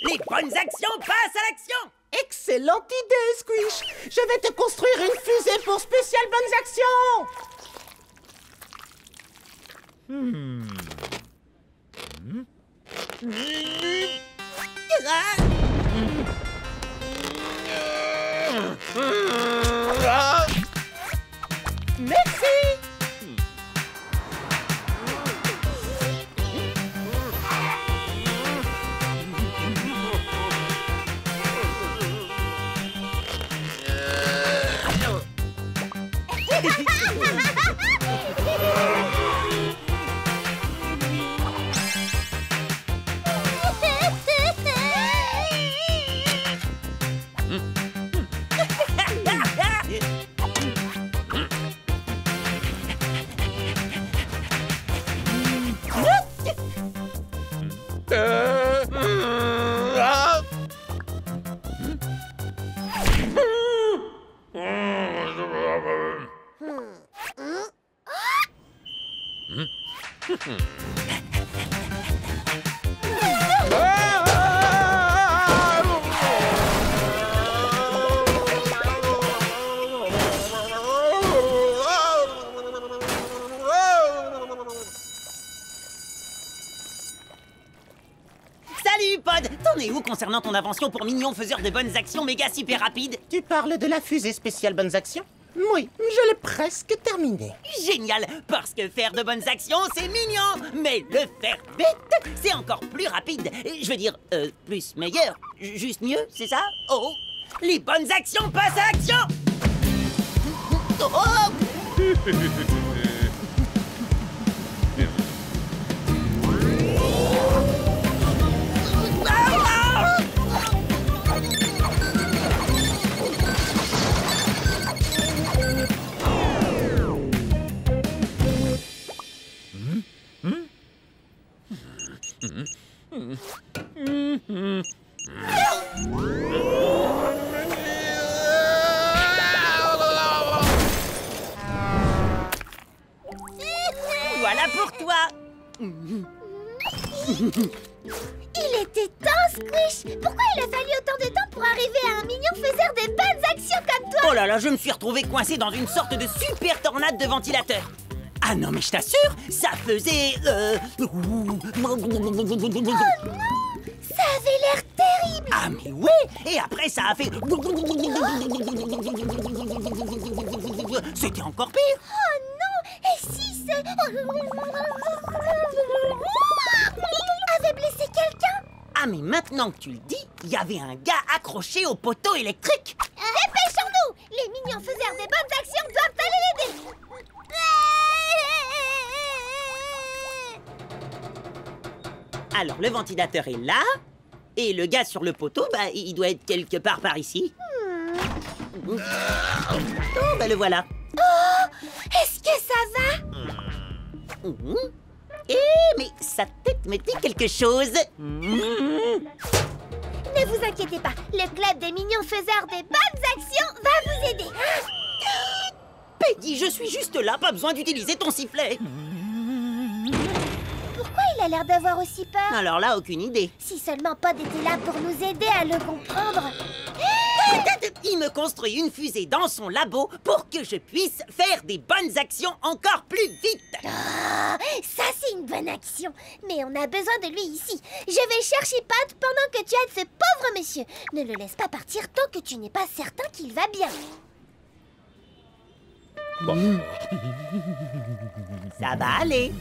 [SPEAKER 2] Les bonnes actions passent à l'action.
[SPEAKER 3] Excellente idée, Squish. Je vais te construire une fusée pour spéciales bonnes actions. Merci.
[SPEAKER 2] Salut, Pod. T'en es où concernant ton invention pour mignon faiseur de bonnes actions méga super rapide?
[SPEAKER 3] Tu parles de la fusée spéciale bonnes actions? Oui, je l'ai presque terminée.
[SPEAKER 2] Génial, parce que faire de bonnes actions, c'est mignon. Mais le faire vite, c'est encore plus rapide. Je veux dire, plus meilleur. Juste mieux, c'est ça? Oh, les bonnes actions passent à l'action. Oh. Voilà pour toi.
[SPEAKER 5] Il était temps, Squish. Pourquoi il a fallu autant de temps pour arriver à un mignon faiseur de bonnes actions comme toi?
[SPEAKER 2] Oh là là, je me suis retrouvé coincé dans une sorte de super tornade de ventilateur. Ah non, mais je t'assure, ça faisait...
[SPEAKER 5] Oh non! Ça avait l'air terrible!
[SPEAKER 2] Ah mais ouais! Et après, ça a fait... C'était encore pire.
[SPEAKER 5] Oh non! Et si ce... avait blessé quelqu'un?
[SPEAKER 2] Ah mais maintenant que tu le dis, il y avait un gars accroché au poteau électrique.
[SPEAKER 5] Dépêchons-nous! Les mignons faiseurs des bonnes actions doivent aller l'aider!
[SPEAKER 2] Alors, le ventilateur est là, et le gars sur le poteau, bah, il doit être quelque part par ici. Oh, bah, le voilà.
[SPEAKER 5] Oh! Est-ce que ça va?
[SPEAKER 2] Mais sa tête me dit quelque chose.
[SPEAKER 5] Ne vous inquiétez pas, le club des mignons faiseurs des bonnes actions va vous aider.
[SPEAKER 2] Peggy, je suis juste là, pas besoin d'utiliser ton sifflet.
[SPEAKER 5] Pourquoi il a l'air d'avoir aussi peur?
[SPEAKER 2] Alors là, aucune idée.
[SPEAKER 5] Si seulement Pod était là pour nous aider à le comprendre.
[SPEAKER 2] Il me construit une fusée dans son labo pour que je puisse faire des bonnes actions encore plus vite.
[SPEAKER 5] Ah, ça c'est une bonne action. Mais on a besoin de lui ici. Je vais chercher Pod pendant que tu aides ce pauvre monsieur. Ne le laisse pas partir tant que tu n'es pas certain qu'il va bien.
[SPEAKER 2] Ça va aller.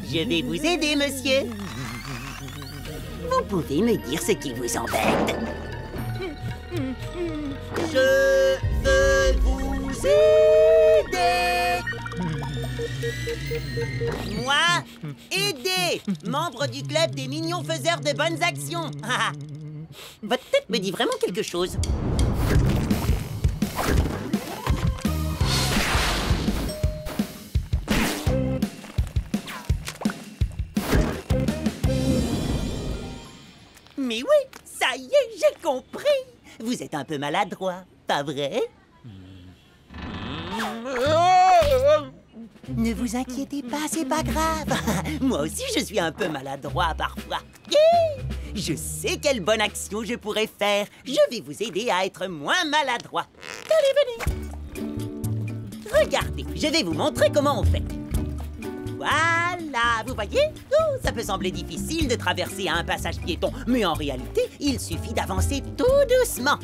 [SPEAKER 2] Je vais vous aider, monsieur. Vous pouvez me dire ce qui vous embête? Je veux vous aider. Moi, aider, membre du club des mignons faiseurs de bonnes actions. Votre tête me dit vraiment quelque chose. Mais oui, ça y est, j'ai compris. Vous êtes un peu maladroit, pas vrai? Ne vous inquiétez pas, c'est pas grave. Moi aussi, je suis un peu maladroit parfois. Je sais quelle bonne action je pourrais faire. Je vais vous aider à être moins maladroit. Allez, venez. Regardez, je vais vous montrer comment on fait. Voilà, vous voyez? Oh, ça peut sembler difficile de traverser un passage piéton, mais en réalité, il suffit d'avancer tout doucement.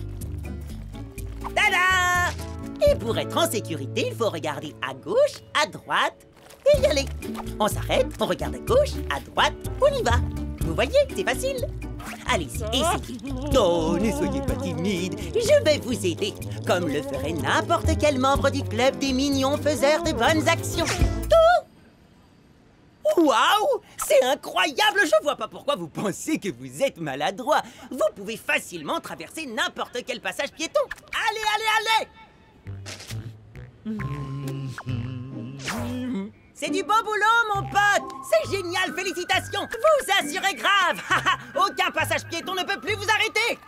[SPEAKER 2] Tada! Et pour être en sécurité, il faut regarder à gauche, à droite et y aller. On s'arrête, on regarde à gauche, à droite, on y va. Vous voyez, c'est facile. Allez-y, essayez. Oh, ne soyez pas timide, je vais vous aider, comme le ferait n'importe quel membre du club des mignons faiseurs de bonnes actions. Waouh! C'est incroyable! Je vois pas pourquoi vous pensez que vous êtes maladroit. Vous pouvez facilement traverser n'importe quel passage piéton. Allez, allez, allez! C'est du beau boulot, mon pote! C'est génial, félicitations! Vous assurez grave! Aucun passage piéton ne peut plus vous arrêter!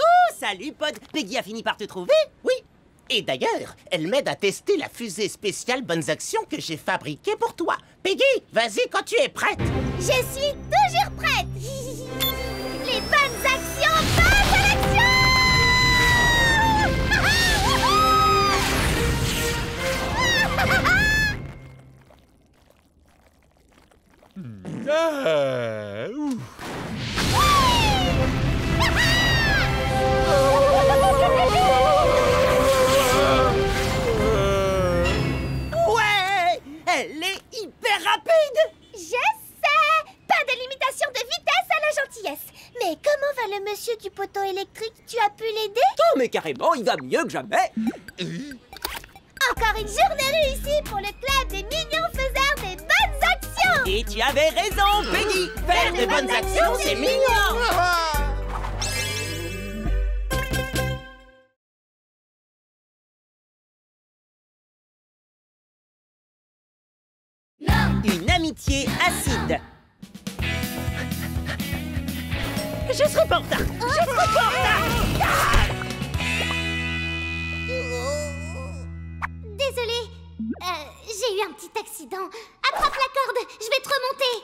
[SPEAKER 2] Oh, salut, Pod! Peggy a fini par te trouver?
[SPEAKER 3] Oui. Et d'ailleurs, elle m'aide à tester la fusée spéciale Bonnes Actions que j'ai fabriquée pour toi. Peggy, vas-y quand tu es prête.
[SPEAKER 5] Je suis toujours prête. Les bonnes actions passent à l'action.
[SPEAKER 2] Ouais! Elle est hyper rapide!
[SPEAKER 5] Je sais. Pas de limitation de vitesse à la gentillesse. Mais comment va le monsieur du poteau électrique? Tu as pu l'aider?
[SPEAKER 2] Oh, mais carrément, il va mieux que jamais!
[SPEAKER 5] Encore une journée réussie pour le club des mignons faiseurs des bonnes actions.
[SPEAKER 2] Et tu avais raison, Peggy! Faire de bonnes actions, c'est mignon! Une amitié acide. Je serai pas en retard. Je serai pas en retard.
[SPEAKER 5] Désolée, j'ai eu un petit accident. Attrape la corde, je vais te remonter.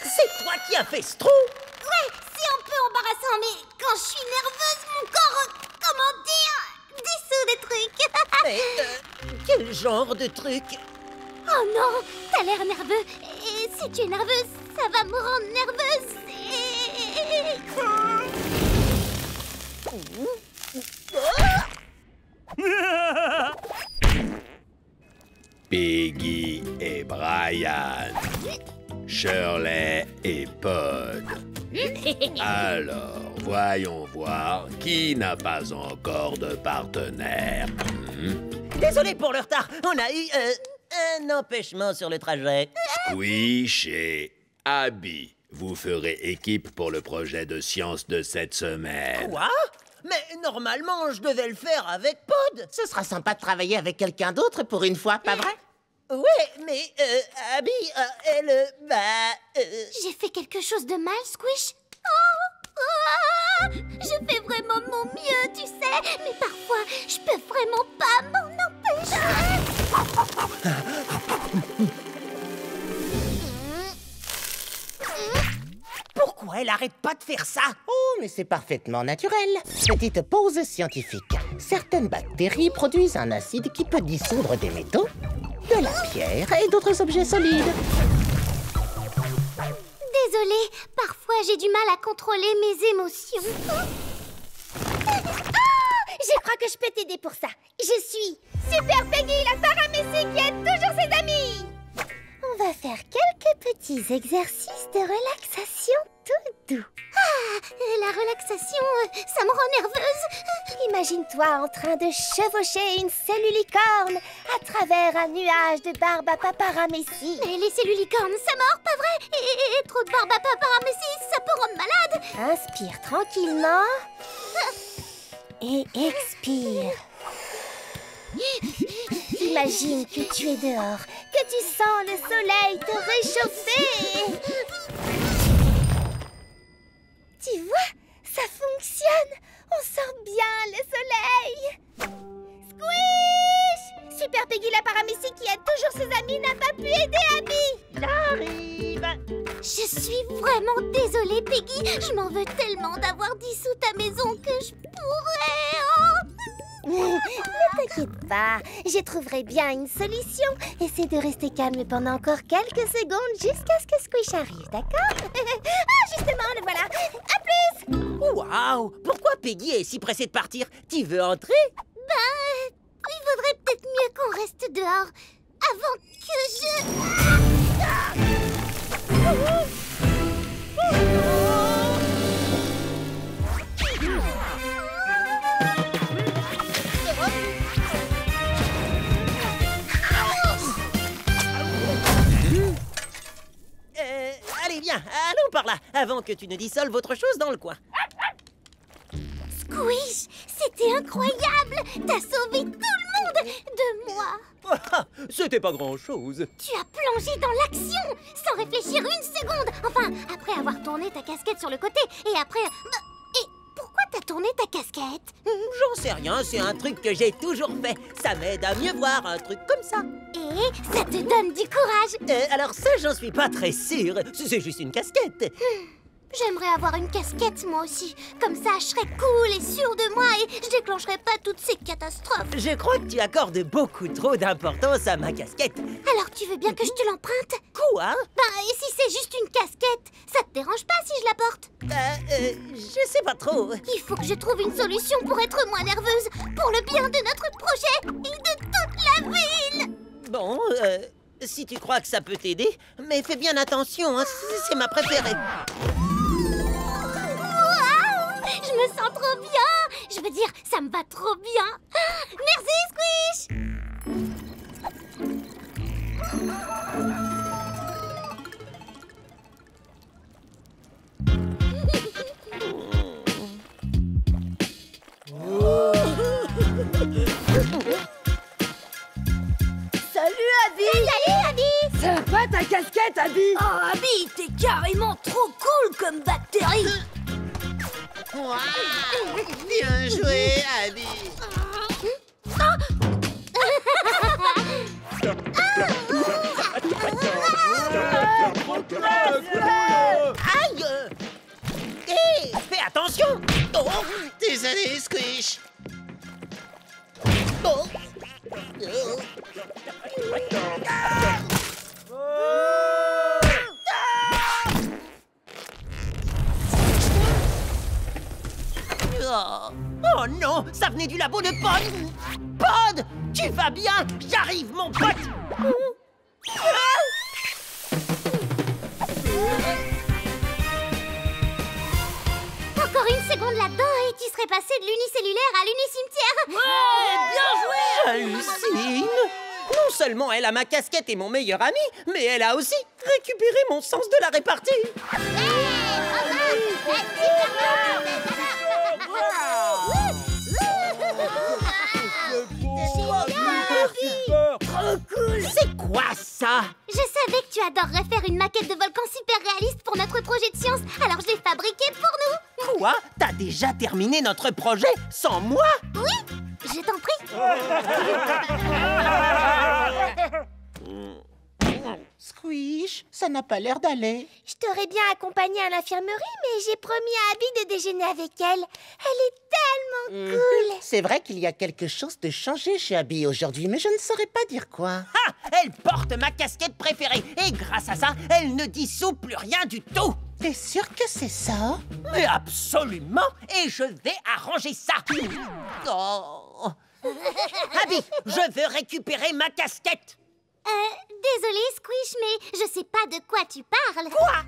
[SPEAKER 2] C'est toi qui as fait ce trou?
[SPEAKER 5] Ouais, c'est un peu embarrassant, mais quand je suis nerveuse, mon corps, comment dire, dissout des trucs.
[SPEAKER 2] Mais quel genre de truc?
[SPEAKER 5] Oh non, t'as l'air nerveux. Et si tu es nerveuse, ça va me rendre nerveuse.
[SPEAKER 10] Peggy et Brian, Shirley et Pod. Alors, voyons voir qui n'a pas encore de partenaire.
[SPEAKER 2] Désolé pour le retard. On a eu un empêchement sur le trajet.
[SPEAKER 10] Squish et Abby, vous ferez équipe pour le projet de science de cette semaine.
[SPEAKER 2] Quoi? Mais normalement, je devais le faire avec Pod.
[SPEAKER 3] Ce sera sympa de travailler avec quelqu'un d'autre pour une fois, pas vrai?
[SPEAKER 2] Ouais, mais Abby, elle,
[SPEAKER 5] J'ai fait quelque chose de mal, Squish? Oh, je fais vraiment de mon mieux, tu sais. Mais parfois, je peux vraiment pas m'en empêcher.
[SPEAKER 2] Pourquoi elle arrête pas de faire ça?
[SPEAKER 3] Oh, mais c'est parfaitement naturel. Petite pause scientifique. Certaines bactéries produisent un acide qui peut dissoudre des métaux, de la pierre et d'autres objets solides.
[SPEAKER 5] Désolée, parfois j'ai du mal à contrôler mes émotions. Je crois que je peux t'aider pour ça. Je suis Super Peggy, la paramécie qui aide toujours ses amis. On va faire quelques petits exercices de relaxation tout doux. La relaxation, ça me rend nerveuse. Imagine-toi en train de chevaucher une cellulicorne à travers un nuage de barbe à paparamécie. Mais les cellulicornes, ça mord, pas vrai? Et trop de barbe à paparamécie, ça peut rendre malade. Inspire tranquillement et expire. Imagine que tu es dehors, que tu sens le soleil te réchauffer. Tu vois, ça fonctionne. On sent bien le soleil. Squish! Super Peggy la paramécie qui aide toujours ses amis n'a pas pu aider Abby.
[SPEAKER 2] J'arrive.
[SPEAKER 5] Je suis vraiment désolée, Peggy. Je m'en veux tellement d'avoir dissous ta maison que je pourrais... Ne t'inquiète pas, je trouverai bien une solution. Essaie de rester calme pendant encore quelques secondes jusqu'à ce que Squish arrive, d'accord? Ah, justement, le voilà. À plus!
[SPEAKER 2] Waouh! Pourquoi Peggy est si pressée de partir? Tu veux entrer?
[SPEAKER 5] Il vaudrait peut-être mieux qu'on reste dehors avant que je...
[SPEAKER 2] Allez, viens, allons par là, avant que tu ne dissolves autre chose dans le coin.
[SPEAKER 5] Squish, c'était incroyable! T'as sauvé tout le monde de moi!
[SPEAKER 2] C'était pas grand-chose.
[SPEAKER 5] Tu as plongé dans l'action sans réfléchir une seconde! Enfin, après avoir tourné ta casquette sur le côté et après... Et pourquoi t'as tourné ta casquette?
[SPEAKER 2] J'en sais rien, c'est un truc que j'ai toujours fait. Ça m'aide à mieux voir, un truc comme ça.
[SPEAKER 5] Et ça te donne du courage!
[SPEAKER 2] Alors ça, j'en suis pas très sûre. C'est juste une casquette.
[SPEAKER 5] J'aimerais avoir une casquette, moi aussi. Comme ça, je serais cool et sûre de moi et je déclencherais pas toutes ces catastrophes.
[SPEAKER 2] Je crois que tu accordes beaucoup trop d'importance à ma casquette.
[SPEAKER 5] Alors, tu veux bien que je te l'emprunte?
[SPEAKER 2] Quoi?
[SPEAKER 5] Et si c'est juste une casquette, ça te dérange pas si je la porte?
[SPEAKER 2] Je sais pas trop.
[SPEAKER 5] Il faut que je trouve une solution pour être moins nerveuse, pour le bien de notre projet et de toute la ville.
[SPEAKER 2] Bon, si tu crois que ça peut t'aider, mais fais bien attention, hein, c'est ma préférée.
[SPEAKER 5] Je me sens trop bien! Je veux dire, ça me va trop bien! Merci, Squish!
[SPEAKER 11] Salut, Abby!
[SPEAKER 5] Salut, Abby!
[SPEAKER 11] Sympa ta casquette, Abby!
[SPEAKER 8] Oh, Abby, t'es carrément trop cool comme bactérie!
[SPEAKER 6] Wow, bien joué, Abby.
[SPEAKER 2] Aïe! Hé, fais attention! Oh,
[SPEAKER 6] Désolé, Squish.
[SPEAKER 2] oh. Oh non, ça venait du labo de Pod! Pod! Tu vas bien? J'arrive, mon pote!
[SPEAKER 5] Encore une seconde là-dedans et tu serais passé de l'unicellulaire à l'unicimetière!
[SPEAKER 8] Ouais, bien joué!
[SPEAKER 2] J'hallucine! Non seulement elle a ma casquette et mon meilleur ami, mais elle a aussi récupéré mon sens de la répartie!
[SPEAKER 8] Trop cool!
[SPEAKER 2] C'est quoi ça?
[SPEAKER 5] Je savais que tu adorerais faire une maquette de volcan super réaliste pour notre projet de science, alors je l'ai fabriquée pour nous!
[SPEAKER 2] Quoi? T'as déjà terminé notre projet sans moi?
[SPEAKER 5] Oui, je t'en prie!
[SPEAKER 3] Squish, ça n'a pas l'air d'aller.
[SPEAKER 5] Je t'aurais bien accompagnée à l'infirmerie, mais j'ai promis à Abby de déjeuner avec elle. Elle est tellement cool!
[SPEAKER 3] C'est vrai qu'il y a quelque chose de changé chez Abby aujourd'hui, mais je ne saurais pas dire quoi.
[SPEAKER 2] Ah! Elle porte ma casquette préférée et grâce à ça, elle ne dissout plus rien du tout!
[SPEAKER 3] T'es sûr que c'est ça?
[SPEAKER 2] Mais absolument! Et je vais arranger ça! Oh. Abby, je veux récupérer ma casquette!
[SPEAKER 5] Désolée, Squish, mais je sais pas de quoi tu parles.
[SPEAKER 2] Quoi?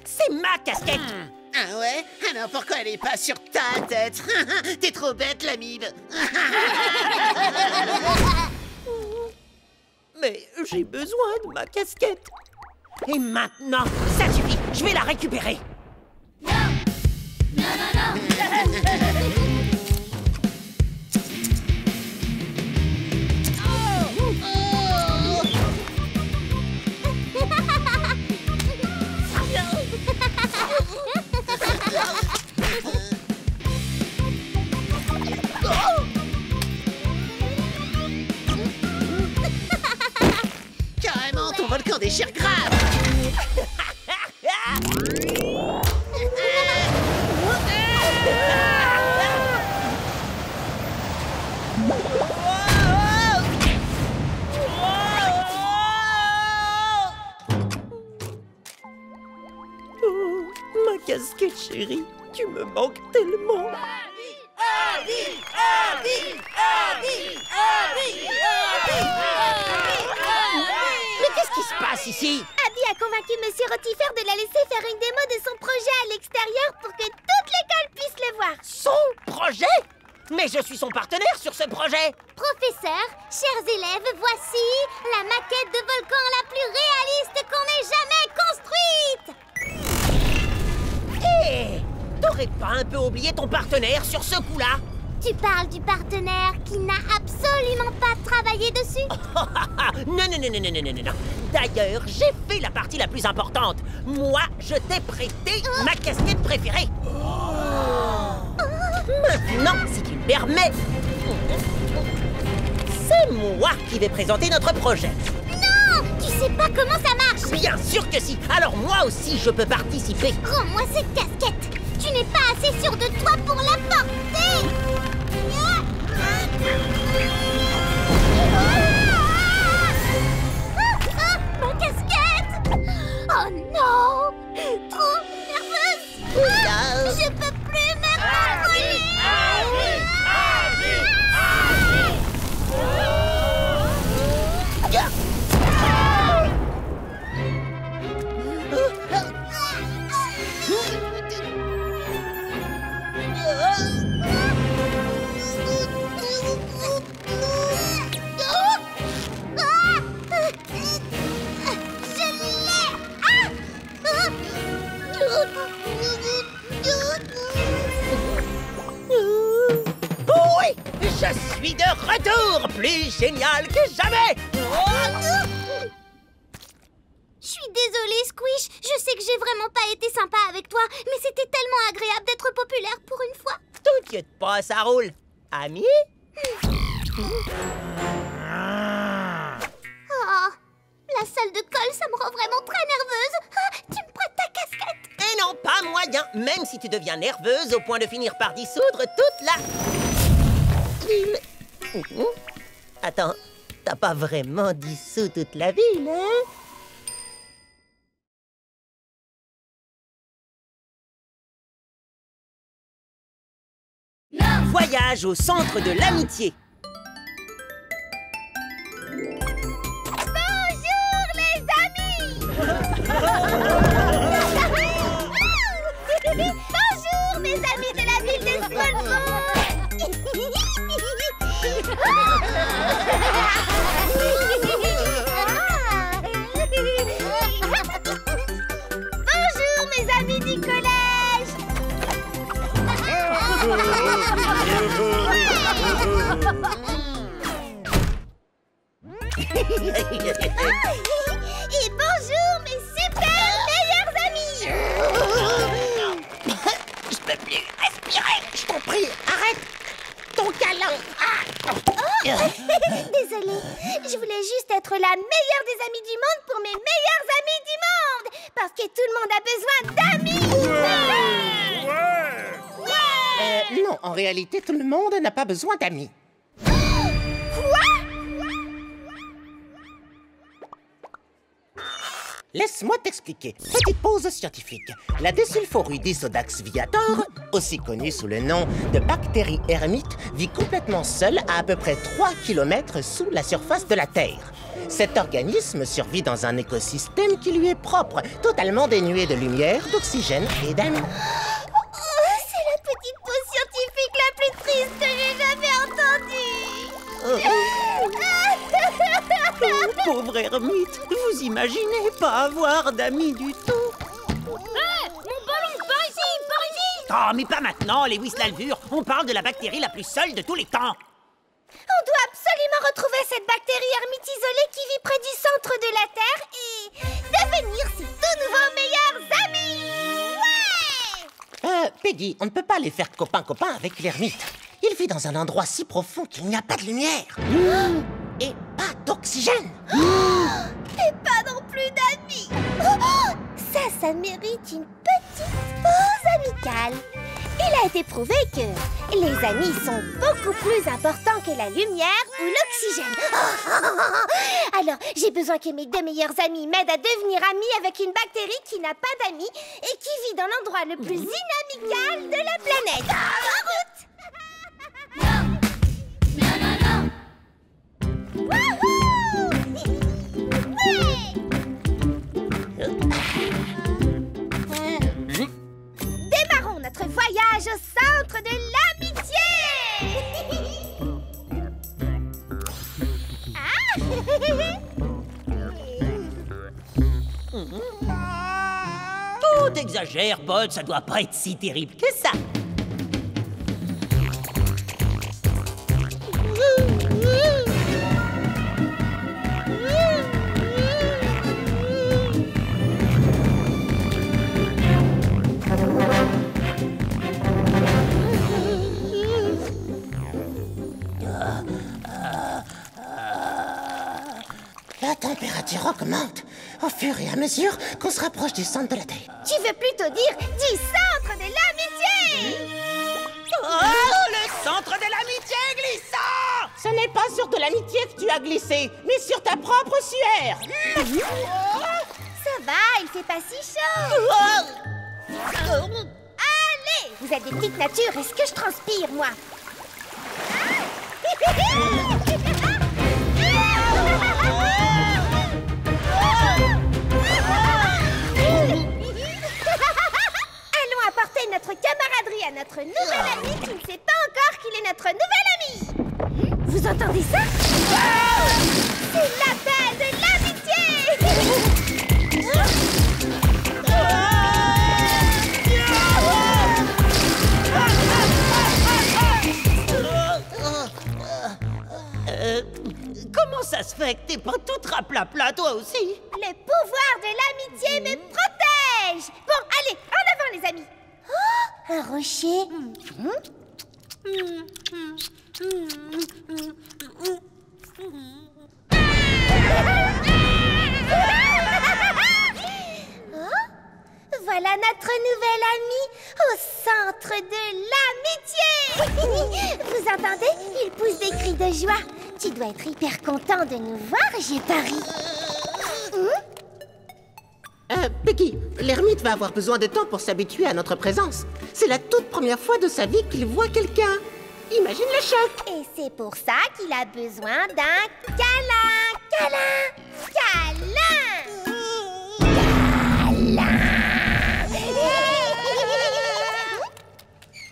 [SPEAKER 2] C'est ma casquette!
[SPEAKER 6] Ah ouais? Alors pourquoi elle est pas sur ta tête? T'es trop bête, l'amibe.
[SPEAKER 2] Mais j'ai besoin de ma casquette. Et maintenant, ça suffit, je vais la récupérer.
[SPEAKER 6] en déchire grave.
[SPEAKER 2] Ma casquette chérie, tu me manques tellement. Mais qu'est-ce qui se passe ici?
[SPEAKER 5] Abby a convaincu Monsieur Rotifère de la laisser faire une démo de son projet à l'extérieur pour que toute l'école puisse le voir.
[SPEAKER 2] Son projet? Mais je suis son partenaire sur ce projet.
[SPEAKER 5] Professeur, chers élèves, voici la maquette de volcan la plus réaliste qu'on ait jamais construite.
[SPEAKER 2] Hé, t'aurais pas un peu oublié ton partenaire sur ce coup-là?
[SPEAKER 5] Tu parles du partenaire qui n'a absolument pas travaillé dessus?
[SPEAKER 2] Non. D'ailleurs, j'ai fait la partie la plus importante. Moi, je t'ai prêté ma casquette préférée. Maintenant, si tu me permets, c'est moi qui vais présenter notre projet.
[SPEAKER 5] Non! Tu sais pas comment ça marche!
[SPEAKER 2] Bien sûr que si! Alors moi aussi, je peux participer.
[SPEAKER 5] Rends-moi cette casquette! Tu n'es pas assez sûr de toi pour la porter! Ma casquette! Oh non! Trop nerveuse! Je peux plus me contrôler!
[SPEAKER 2] Oui, je suis de retour, plus génial que jamais.
[SPEAKER 5] Je suis désolée, Squish. Je sais que j'ai vraiment pas été sympa avec toi, mais c'était tellement agréable d'être populaire pour une fois.
[SPEAKER 2] T'inquiète pas, ça roule. Ami?
[SPEAKER 5] Oh, la salle de colle, ça me rend vraiment très nerveuse. Ah, tu me prêtes ta casquette?
[SPEAKER 2] Et non, pas moyen. Même si tu deviens nerveuse au point de finir par dissoudre toute la... Attends, t'as pas vraiment dissous toute la ville, hein? Voyage au centre de l'amitié.
[SPEAKER 5] Bonjour les amis. Bonjour mes amis de la ville de Smallville. Bonjour mes amis du collège. Et bonjour mes super meilleurs amis.
[SPEAKER 2] Je peux plus respirer. Je t'en prie, arrête ton câlin.
[SPEAKER 5] Désolée, je voulais juste être la meilleure des amies du monde pour mes meilleurs amis du monde. Parce que tout le monde a besoin d'amis.
[SPEAKER 3] Non, en réalité, tout le monde n'a pas besoin d'amis. Laisse-moi t'expliquer. Petite pause scientifique. La Desulforudis viator, aussi connue sous le nom de bactérie ermite, vit complètement seule à peu près 3 km sous la surface de la Terre. Cet organisme survit dans un écosystème qui lui est propre, totalement dénué de lumière, d'oxygène et d'amis.
[SPEAKER 5] C'est la petite pause scientifique la plus triste que j'ai jamais entendue.
[SPEAKER 2] Pauvre ermite, vous imaginez pas avoir d'amis du tout?
[SPEAKER 1] Mon ballon, par ici, par ici!
[SPEAKER 2] Oh, mais pas maintenant, Lewis l'Alvure. On parle de la bactérie la plus seule de tous les temps.
[SPEAKER 5] On doit absolument retrouver cette bactérie ermite isolée qui vit près du centre de la Terre et devenir ses tout nouveaux meilleurs amis. Ouais!
[SPEAKER 3] Peggy, on ne peut pas les faire copain-copain avec l'ermite. Il vit dans un endroit si profond qu'il n'y a pas de lumière. Et pas d'oxygène.
[SPEAKER 5] Et pas non plus ça mérite une petite pause amicale. Il a été prouvé que les amis sont beaucoup plus importants que la lumière ou l'oxygène. Alors, j'ai besoin que mes 2 meilleurs amis m'aident à devenir amis avec une bactérie qui n'a pas d'amis et qui vit dans l'endroit le plus inamical de la planète. En route! Wouhou! Ouais! Démarrons notre voyage au centre de l'amitié!
[SPEAKER 2] Tout exagère, pote, ça doit pas être si terrible que ça.
[SPEAKER 3] La température augmente au fur et à mesure qu'on se rapproche du centre de la Terre.
[SPEAKER 5] Tu veux plutôt dire du centre de l'amitié!
[SPEAKER 2] Oh, le centre de l'amitié glissant!
[SPEAKER 3] Ce n'est pas sur de l'amitié que tu as glissé, mais sur ta propre sueur.
[SPEAKER 5] Ça va, il fait pas si chaud! Allez! Vous êtes des petites natures, est-ce que je transpire, moi? Allons apporter notre camaraderie à notre nouvel ami qui ne sait pas encore qu'il est notre nouvel ami. Vous entendez ça? C'est l'appel de l'amitié!
[SPEAKER 2] Comment ça se fait que t'es pas toute raplapla, toi aussi?
[SPEAKER 5] Le pouvoir de l'amitié me protège! Bon, allez, en avant les amis! Oh, un rocher! Oh, voilà notre nouvel ami au centre de l'amitié! Vous entendez? Il pousse des cris de joie. Tu dois être hyper content de nous voir, j'ai pari.
[SPEAKER 3] Peggy, l'ermite va avoir besoin de temps pour s'habituer à notre présence. C'est la toute première fois de sa vie qu'il voit quelqu'un. Imagine le choc.
[SPEAKER 5] Et c'est pour ça qu'il a besoin d'un câlin. Câlin! Câlin! Câlin!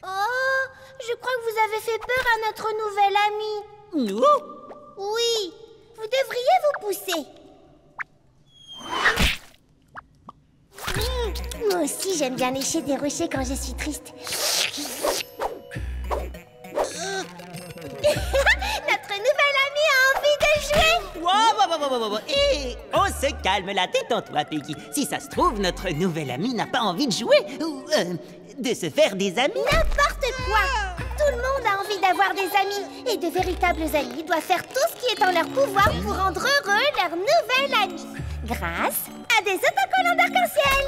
[SPEAKER 5] Oh, je crois que vous avez fait peur à notre nouvel ami.
[SPEAKER 2] Nous?
[SPEAKER 5] Oui, vous devriez vous pousser. Moi aussi, j'aime bien lécher des rochers quand je suis triste. Notre nouvel ami a envie de jouer.
[SPEAKER 2] Wow. Et on se calme la tête en toi, Peggy. Si ça se trouve, notre nouvel ami n'a pas envie de jouer ou de se faire des amis.
[SPEAKER 5] N'importe quoi. Tout le monde a envie d'avoir des amis. Et de véritables amis doivent faire tout ce qui est en leur pouvoir pour rendre heureux leur nouvel ami. Grâce à des autocollants d'arc-en-ciel.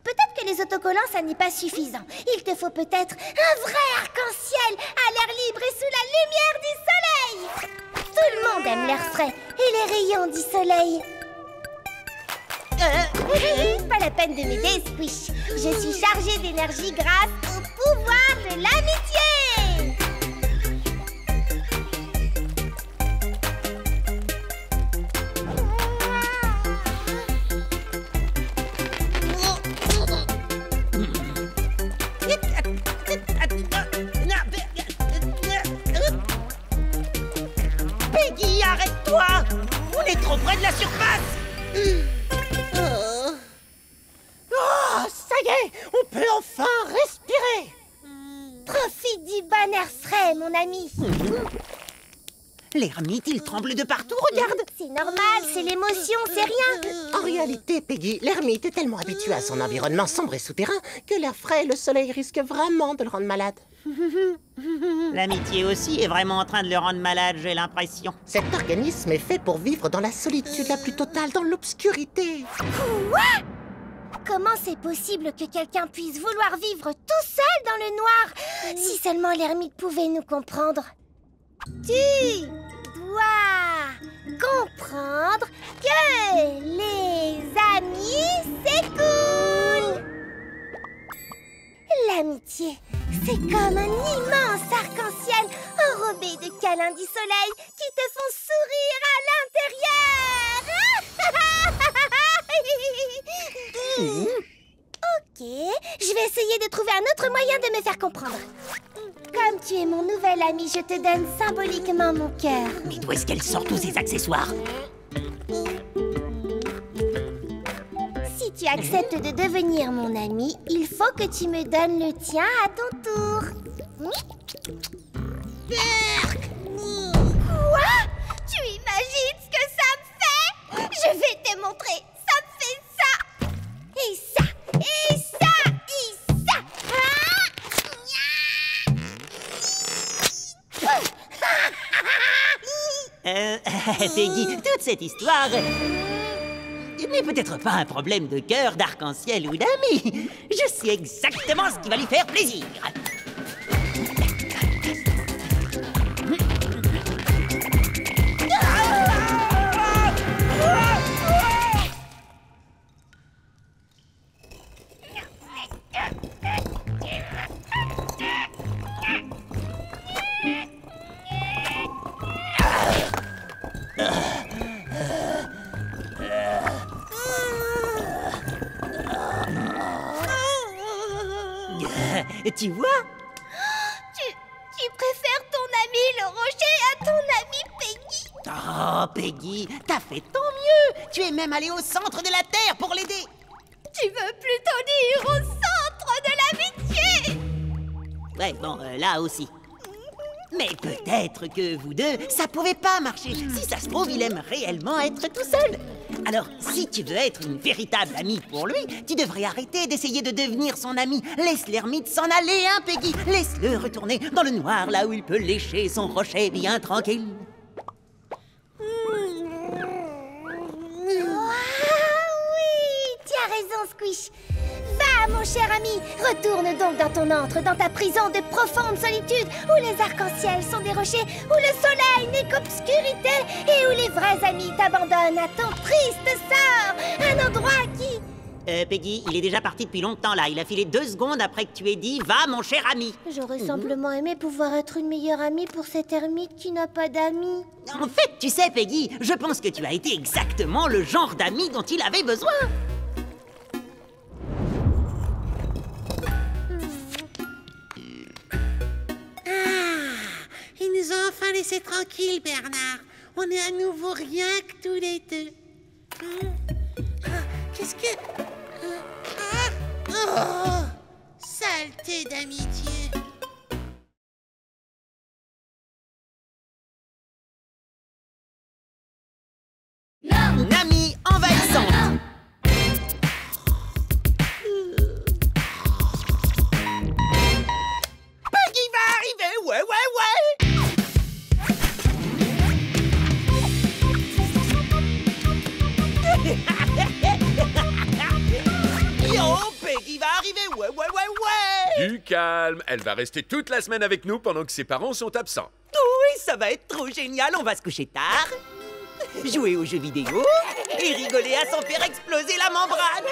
[SPEAKER 5] Peut-être que les autocollants, ça n'est pas suffisant. Il te faut peut-être un vrai arc-en-ciel à l'air libre et sous la lumière du soleil. Tout le monde aime l'air frais et les rayons du soleil. Pas la peine de m'aider, Squish. Je suis chargée d'énergie grâce au pouvoir de l'amitié.
[SPEAKER 2] Peggy, arrête-toi! On est trop près de la surface!
[SPEAKER 3] Oh, ça y est, on peut enfin respirer.
[SPEAKER 5] Profite du bon air frais, mon ami.
[SPEAKER 2] L'ermite, il tremble de partout, regarde!
[SPEAKER 5] C'est normal, c'est l'émotion, c'est rien.
[SPEAKER 3] En réalité, Peggy, l'ermite est tellement habitué à son environnement sombre et souterrain que l'air frais et le soleil risquent vraiment de le rendre malade.
[SPEAKER 2] L'amitié aussi est vraiment en train de le rendre malade, j'ai l'impression.
[SPEAKER 3] Cet organisme est fait pour vivre dans la solitude la plus totale, dans l'obscurité.
[SPEAKER 5] Quoi? Comment c'est possible que quelqu'un puisse vouloir vivre tout seul dans le noir? Si seulement l'ermite pouvait nous comprendre. Tu dois comprendre que les amis, c'est cool. L'amitié, c'est comme un immense arc-en-ciel enrobé de câlins du soleil qui te font sourire à l'intérieur. Ok, je vais essayer de trouver un autre moyen de me faire comprendre. Comme tu es mon nouvel ami, je te donne symboliquement mon cœur.
[SPEAKER 2] Mais d'où est-ce qu'elle sort tous ces accessoires?
[SPEAKER 5] Si tu acceptes de devenir mon ami, il faut que tu me donnes le tien à ton tour. Quoi? Tu imagines ce que ça me fait? Je vais te montrer. Ça me fait ça. Et ça. Et ça. Et ça.
[SPEAKER 2] Peggy, toute cette histoire n'est peut-être pas un problème de cœur, d'arc-en-ciel ou d'amis. Je sais exactement ce qui va lui faire plaisir. Tu vois?
[SPEAKER 5] Tu préfères ton ami le rocher à ton ami Peggy?
[SPEAKER 2] Oh, Peggy, t'as fait tant mieux. Tu es même allée au centre de la Terre pour l'aider.
[SPEAKER 5] Tu veux plutôt dire au centre de l'amitié?
[SPEAKER 2] Ouais, bon, là aussi. Mais peut-être que vous deux, ça pouvait pas marcher. Si ça se trouve, il aime réellement être tout seul. Alors, si tu veux être une véritable amie pour lui, tu devrais arrêter d'essayer de devenir son ami. Laisse l'ermite s'en aller, hein, Peggy? Laisse-le retourner dans le noir, là où il peut lécher son rocher bien tranquille.
[SPEAKER 5] Oui, tu as raison, Squish. Va, mon cher ami, retourne donc dans ton antre, dans ta prison de profonde solitude, où les arcs-en-ciel sont des rochers, où le soleil n'est qu'obscurité, et où les vrais amis t'abandonnent à ton triste sort. Un endroit qui...
[SPEAKER 2] Peggy, il est déjà parti depuis longtemps, là. Il a filé 2 secondes après que tu aies dit « Va, mon cher ami ».
[SPEAKER 5] J'aurais simplement aimé pouvoir être une meilleure amie pour cet ermite qui n'a pas d'amis.
[SPEAKER 2] En fait, tu sais, Peggy, je pense que tu as été exactement le genre d'ami dont il avait besoin.
[SPEAKER 6] Il nous a enfin laissé tranquilles, Bernard. On est à nouveau rien que tous les deux. Qu'est-ce que... Oh, saleté d'amitié.
[SPEAKER 2] Une amie envahissante. Peggy va arriver, ouais. Yo, Peggy va arriver, ouais.
[SPEAKER 12] Du calme, elle va rester toute la semaine avec nous pendant que ses parents sont absents.
[SPEAKER 2] Oui, ça va être trop génial, on va se coucher tard, jouer aux jeux vidéo et rigoler à s'en faire exploser la membrane.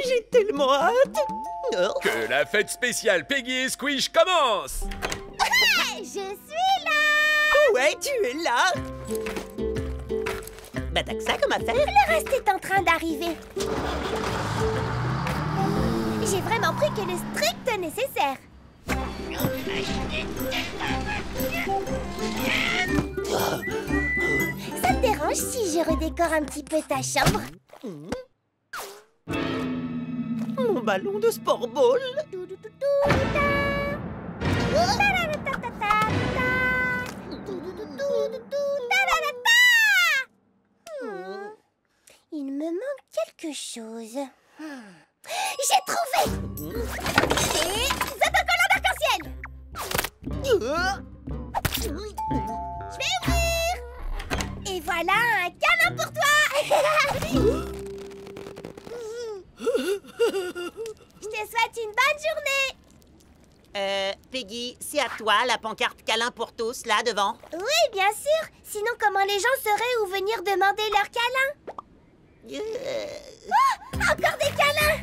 [SPEAKER 2] J'ai tellement hâte.
[SPEAKER 12] Que la fête spéciale Peggy et Squish commence.
[SPEAKER 5] Je suis là.
[SPEAKER 2] Ouais, tu es là. Bah t'as que ça comme affaire.
[SPEAKER 5] Le reste est en train d'arriver. J'ai vraiment pris que le strict nécessaire. Ça te dérange si je redécore un petit peu ta chambre?
[SPEAKER 2] Mon ballon de sport-ball.
[SPEAKER 5] Il me manque quelque chose. J'ai trouvé! Et autocollant d'arc-en-ciel! Je vais ouvrir! Et voilà un câlin pour toi! Je te souhaite une bonne journée!
[SPEAKER 2] Peggy, c'est à toi la pancarte câlin pour tous, là, devant.
[SPEAKER 5] Oui, bien sûr! Sinon, comment les gens sauraient où venir demander leur câlin? Oh! Encore des câlins!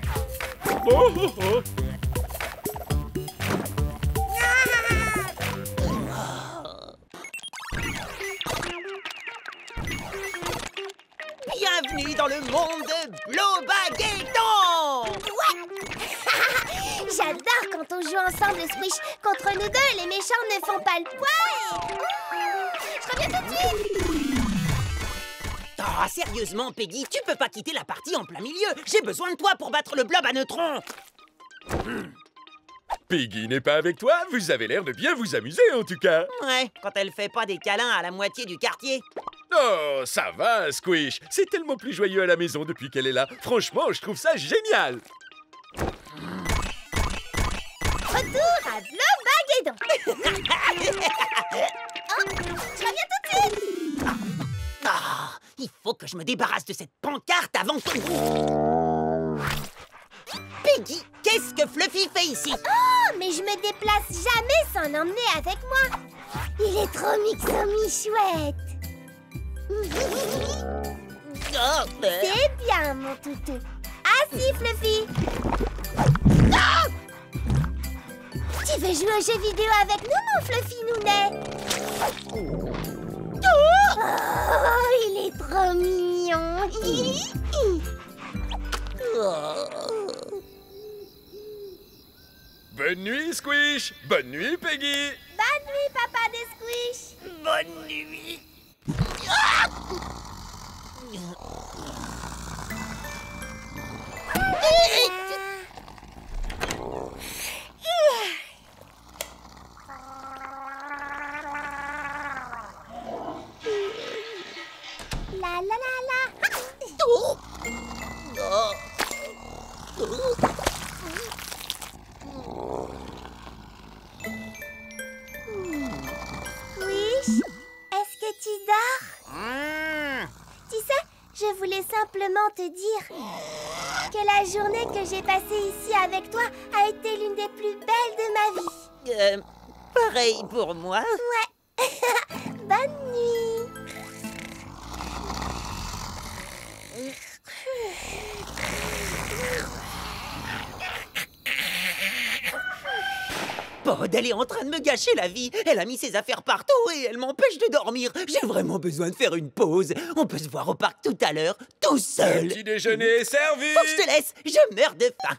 [SPEAKER 2] Bienvenue dans le monde de Blobagueton!
[SPEAKER 5] Ouais! J'adore quand on joue ensemble, Squish. Contre nous deux, les méchants ne font pas le poids et... Je reviens tout de suite!
[SPEAKER 2] Oh, sérieusement, Peggy, tu peux pas quitter la partie en plein milieu. J'ai besoin de toi pour battre le blob à neutrons.
[SPEAKER 12] Peggy n'est pas avec toi? Vous avez l'air de bien vous amuser, en tout cas.
[SPEAKER 2] Ouais, quand elle fait pas des câlins à la moitié du quartier.
[SPEAKER 12] Oh, ça va, Squish. C'est tellement plus joyeux à la maison depuis qu'elle est là. Franchement, je trouve ça génial.
[SPEAKER 5] Retour à Blobagueton. Oh, je reviens tout de suite.
[SPEAKER 2] Il faut que je me débarrasse de cette pancarte avant que... Peggy, qu'est-ce que Fluffy fait ici?
[SPEAKER 5] Oh, mais je me déplace jamais sans l'emmener avec moi. Il est trop mixomi chouette. C'est bien, mon toutou. Assis, Fluffy. Ah! Tu veux jouer aux jeux vidéo avec nous, mon Fluffy Nounet? Oh, il est trop mignon.
[SPEAKER 12] Bonne nuit, Squish. Bonne nuit, Peggy.
[SPEAKER 5] Bonne nuit, papa de Squish.
[SPEAKER 2] Bonne nuit.
[SPEAKER 5] La la la la. Squish, est-ce que tu dors? Tu sais, je voulais simplement te dire que la journée que j'ai passée ici avec toi a été l'une des plus belles de ma vie.
[SPEAKER 2] Pareil pour moi.
[SPEAKER 5] Ouais. Bonne nuit.
[SPEAKER 2] Pod, elle est en train de me gâcher la vie. Elle a mis ses affaires partout et elle m'empêche de dormir. J'ai vraiment besoin de faire une pause. On peut se voir au parc tout à l'heure, tout seul.
[SPEAKER 12] Le petit déjeuner est servi.
[SPEAKER 2] Faut que je te laisse, je meurs de faim.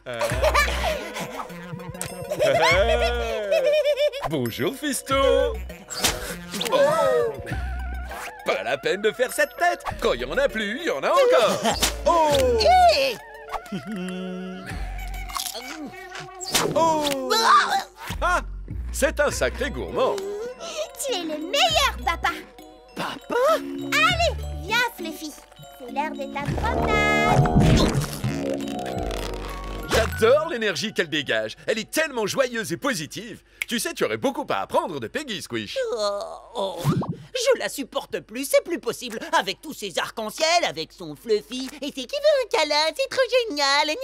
[SPEAKER 12] Bonjour, Fiston. Oh. Pas la peine de faire cette tête. Quand il y en a plus, il y en a encore. Oh.
[SPEAKER 2] Hey.
[SPEAKER 12] Oh. Ah, c'est un sacré gourmand.
[SPEAKER 5] Tu es le meilleur, papa.
[SPEAKER 2] Papa?
[SPEAKER 5] Allez, viens, Fluffy. C'est l'heure de ta promenade.
[SPEAKER 12] J'adore l'énergie qu'elle dégage. Elle est tellement joyeuse et positive. Tu sais, tu aurais beaucoup à apprendre de Peggy, Squish.
[SPEAKER 2] Je la supporte plus, c'est plus possible. Avec tous ces arcs-en-ciel, avec son Fluffy. Et c'est qui veut un câlin, c'est trop génial.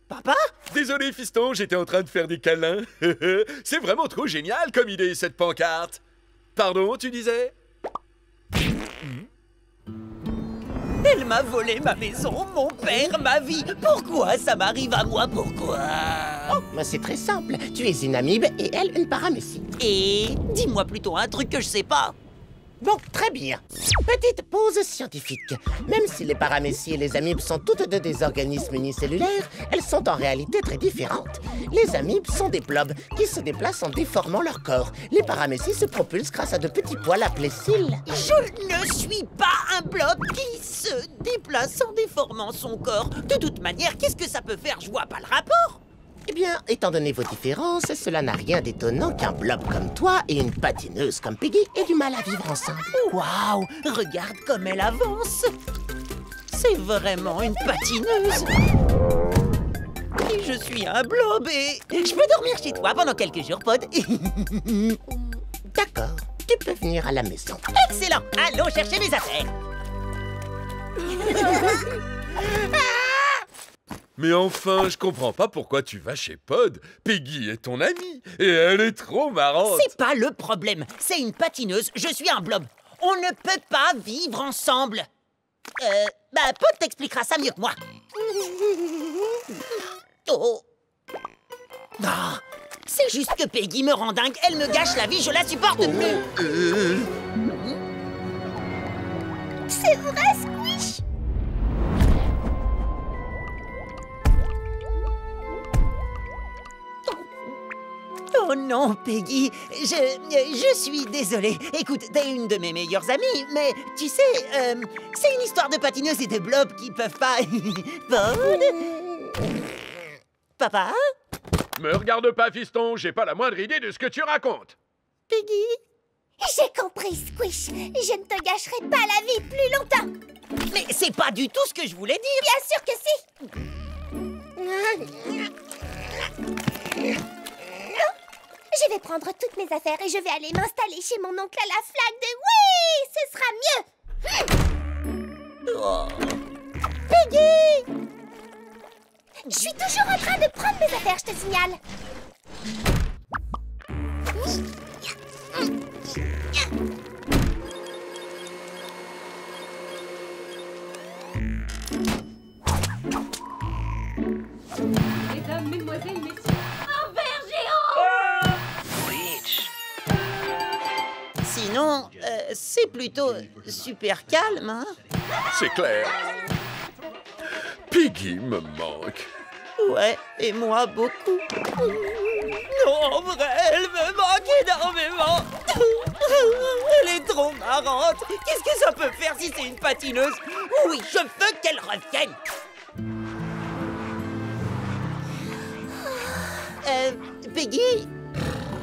[SPEAKER 2] Papa?
[SPEAKER 12] Désolé, Fiston, j'étais en train de faire des câlins. C'est vraiment trop génial comme idée, cette pancarte. Pardon, tu disais?
[SPEAKER 2] Elle m'a volé ma maison, mon père, ma vie. Pourquoi ça m'arrive à moi? Pourquoi?
[SPEAKER 3] Oh, mais c'est très simple. Tu es une amibe et elle une paramécie.
[SPEAKER 2] Et dis-moi plutôt un truc que je sais pas.
[SPEAKER 3] Bon, très bien. Petite pause scientifique. Même si les paramécies et les amibes sont toutes deux des organismes unicellulaires, elles sont en réalité très différentes. Les amibes sont des blobs qui se déplacent en déformant leur corps. Les paramécies se propulsent grâce à de petits poils appelés cils.
[SPEAKER 2] Je ne suis pas un blob qui se déplace en déformant son corps. De toute manière, qu'est-ce que ça peut faire? Je vois pas le rapport.
[SPEAKER 3] Eh bien, étant donné vos différences, cela n'a rien d'étonnant qu'un blob comme toi et une patineuse comme Peggy aient du mal à vivre ensemble.
[SPEAKER 2] Waouh! Regarde comme elle avance! C'est vraiment une patineuse. Et je suis un blob et je peux dormir chez toi pendant quelques jours, Pod.
[SPEAKER 3] D'accord, tu peux venir à la maison.
[SPEAKER 2] Excellent. Allons chercher mes affaires.
[SPEAKER 12] Mais enfin, je comprends pas pourquoi tu vas chez Pod. Peggy est ton amie et elle est trop marrante.
[SPEAKER 2] C'est pas le problème. C'est une patineuse, je suis un blob. On ne peut pas vivre ensemble. Pod t'expliquera ça mieux que moi. Oh. Ah, c'est juste que Peggy me rend dingue. Elle me gâche la vie, je la supporte plus.
[SPEAKER 5] C'est vrai, Squish.
[SPEAKER 2] Oh non, Peggy, je suis désolée. Écoute, t'es une de mes meilleures amies, mais tu sais, c'est une histoire de patineuses et de blobs qui peuvent pas... Pod? Papa?
[SPEAKER 10] Me regarde pas, fiston, j'ai pas la moindre idée de ce que tu racontes.
[SPEAKER 2] Peggy?
[SPEAKER 5] J'ai compris, Squish. Je ne te gâcherai pas la vie plus longtemps.
[SPEAKER 2] Mais c'est pas du tout ce que je voulais dire.
[SPEAKER 5] Bien sûr que si. Je vais prendre toutes mes affaires et je vais aller m'installer chez mon oncle à la flaque de... Oui, ce sera mieux. Peggy! Je suis toujours en train de prendre mes affaires, je te signale.
[SPEAKER 8] Mesdames, mesdemoiselles, messieurs, un ver géant!
[SPEAKER 2] Sinon, c'est plutôt super calme, hein?
[SPEAKER 12] C'est clair. Peggy me manque.
[SPEAKER 2] Ouais, et moi beaucoup. Non, en vrai, elle me manque énormément. Elle est trop marrante. Qu'est-ce que ça peut faire si c'est une patineuse? Oui, je veux qu'elle revienne. Peggy?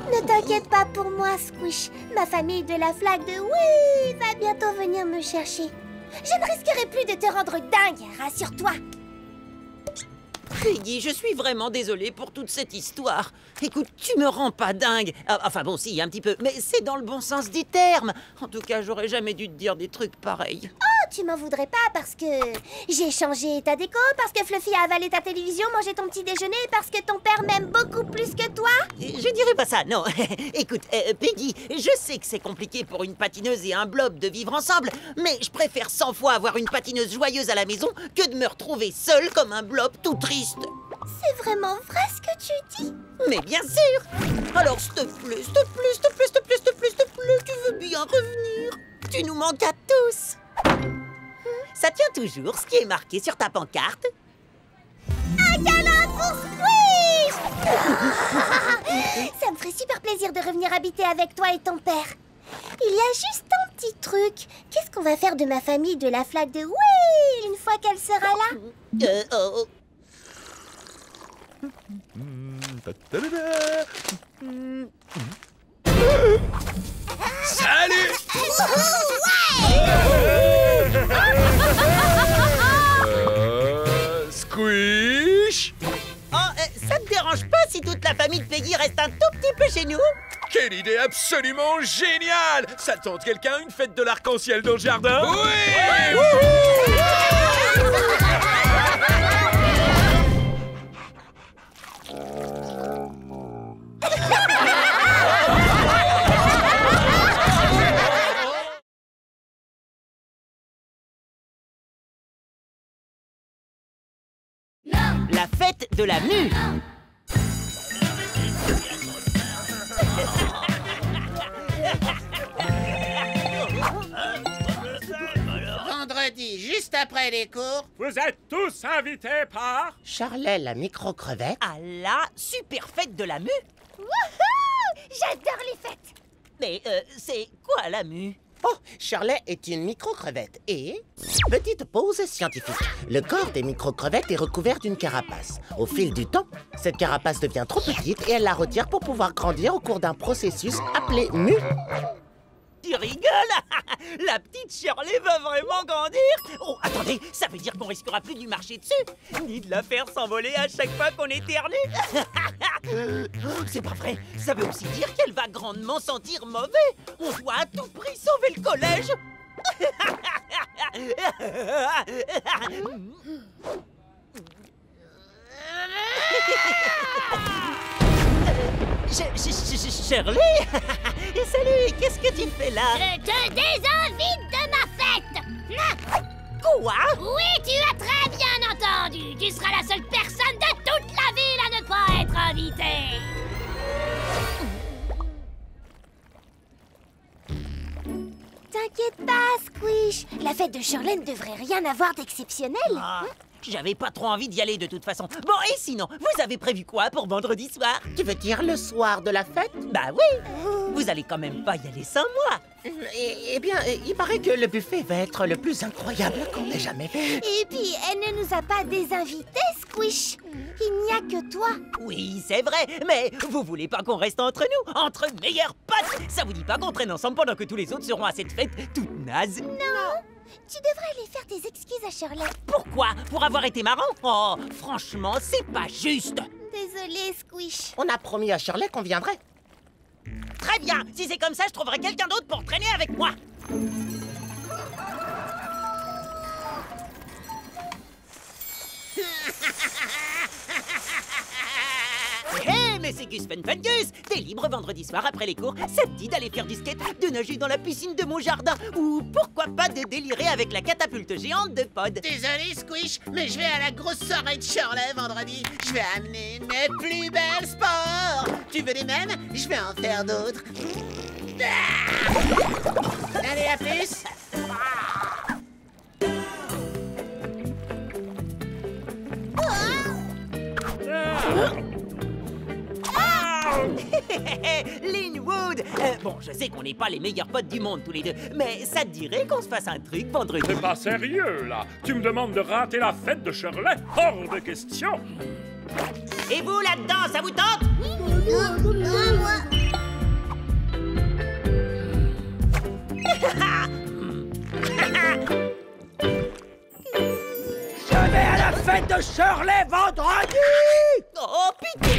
[SPEAKER 5] Ne t'inquiète pas pour moi, Squish. Ma famille de la flaque de Oui va bientôt venir me chercher. Je ne risquerai plus de te rendre dingue, rassure-toi.
[SPEAKER 2] Peggy, je suis vraiment désolée pour toute cette histoire. Écoute, tu me rends pas dingue. Enfin bon, si, un petit peu, mais c'est dans le bon sens du terme. En tout cas, j'aurais jamais dû te dire des trucs pareils.
[SPEAKER 5] Oh, tu m'en voudrais pas parce que j'ai changé ta déco, parce que Fluffy a avalé ta télévision, mangé ton petit déjeuner, parce que ton père m'aime beaucoup plus que toi?
[SPEAKER 2] Je dirais pas ça, non. Écoute, Peggy, je sais que c'est compliqué pour une patineuse et un blob de vivre ensemble, mais je préfère 100 fois avoir une patineuse joyeuse à la maison que de me retrouver seule comme un blob tout triste.
[SPEAKER 5] C'est vraiment vrai ce que tu dis?
[SPEAKER 2] Mais bien sûr. Alors, s'il te plaît, s'il te plaît, s'il te plaît, s'il te plaît, s'il te plaît, s'il te plaît, tu veux bien revenir? Tu nous manques à tous. Ça tient toujours ce qui est marqué sur ta pancarte?
[SPEAKER 5] Un câlin pour Squish! Ça me ferait super plaisir de revenir habiter avec toi et ton père. Il y a juste un petit truc. Qu'est-ce qu'on va faire de ma famille de la flaque de Oui une fois qu'elle sera là?
[SPEAKER 12] Salut! Squish?
[SPEAKER 2] Oh, ça te dérange pas si toute la famille de Peggy reste un tout petit peu chez nous?
[SPEAKER 12] Quelle idée absolument géniale! Ça tente quelqu'un une fête de l'arc-en-ciel dans le jardin? Oui!
[SPEAKER 2] La fête de la mue.
[SPEAKER 6] Vendredi, juste après les cours.
[SPEAKER 7] Vous êtes tous invités par...
[SPEAKER 3] Charlet la micro-crevette.
[SPEAKER 2] Ah là, super fête de la mue.
[SPEAKER 5] Wouhou! J'adore les fêtes!
[SPEAKER 2] Mais c'est quoi la mue?
[SPEAKER 3] Oh, Charlet est une micro-crevette et... Petite pause scientifique. Le corps des micro-crevettes est recouvert d'une carapace. Au fil du temps, cette carapace devient trop petite et elle la retire pour pouvoir grandir au cours d'un processus appelé mue.
[SPEAKER 2] tu rigoles? La petite Shirley va vraiment grandir. Oh, attendez, ça veut dire qu'on risquera plus de lui marcher dessus, ni de la faire s'envoler à chaque fois qu'on éternue. C'est pas vrai, ça veut aussi dire qu'elle va grandement sentir mauvais. On doit à tout prix sauver le collège. Shirley. Salut, qu'est-ce que tu fais là?
[SPEAKER 1] Je te désinvite de ma fête.
[SPEAKER 2] Quoi?
[SPEAKER 1] Oui, tu as très bien entendu. Tu seras la seule personne de toute la ville à ne pas être invitée.
[SPEAKER 5] T'inquiète pas, Squish. La fête de Shirley ne devrait rien avoir d'exceptionnel.
[SPEAKER 2] J'avais pas trop envie d'y aller de toute façon. Bon, et sinon, vous avez prévu quoi pour vendredi soir?
[SPEAKER 3] Tu veux dire le soir de la fête?
[SPEAKER 2] Bah oui. Vous allez quand même pas y aller sans moi.
[SPEAKER 3] Eh bien, il paraît que le buffet va être le plus incroyable qu'on ait jamais vu.
[SPEAKER 5] Et puis, elle ne nous a pas désinvités, Squish. Il n'y a que toi.
[SPEAKER 2] Oui, c'est vrai, mais vous voulez pas qu'on reste entre nous, entre meilleurs potes? Ça vous dit pas qu'on traîne ensemble pendant que tous les autres seront à cette fête toute naze?
[SPEAKER 5] Non. Tu devrais aller faire tes excuses à Shirley.
[SPEAKER 2] Pourquoi? Pour avoir été marrant? Oh, franchement, c'est pas juste.
[SPEAKER 5] Désolée, Squish.
[SPEAKER 3] On a promis à Shirley qu'on viendrait.
[SPEAKER 2] Très bien. Si c'est comme ça, je trouverai quelqu'un d'autre pour traîner avec moi. Hé, mais c'est Gus Fun Fun Gus. T'es libre vendredi soir après les cours. Ça te dit d'aller faire du skate, de nager dans la piscine de mon jardin, ou pourquoi pas de délirer avec la catapulte géante de Pod.
[SPEAKER 6] Désolé, Squish, mais je vais à la grosse soirée de Shirley vendredi. Je vais amener mes plus belles sports. Tu veux les mêmes? Je vais en faire d'autres. Allez, à plus.
[SPEAKER 2] Linwood! Bon, je sais qu'on n'est pas les meilleurs potes du monde tous les deux, mais ça te dirait qu'on se fasse un truc vendredi?
[SPEAKER 7] C'est pas sérieux, là. Tu me demandes de rater la fête de Shirley? Hors de question.
[SPEAKER 2] Et vous, là-dedans, ça vous tente?
[SPEAKER 4] Je vais à la fête de Shirley vendredi!
[SPEAKER 2] Oh, putain!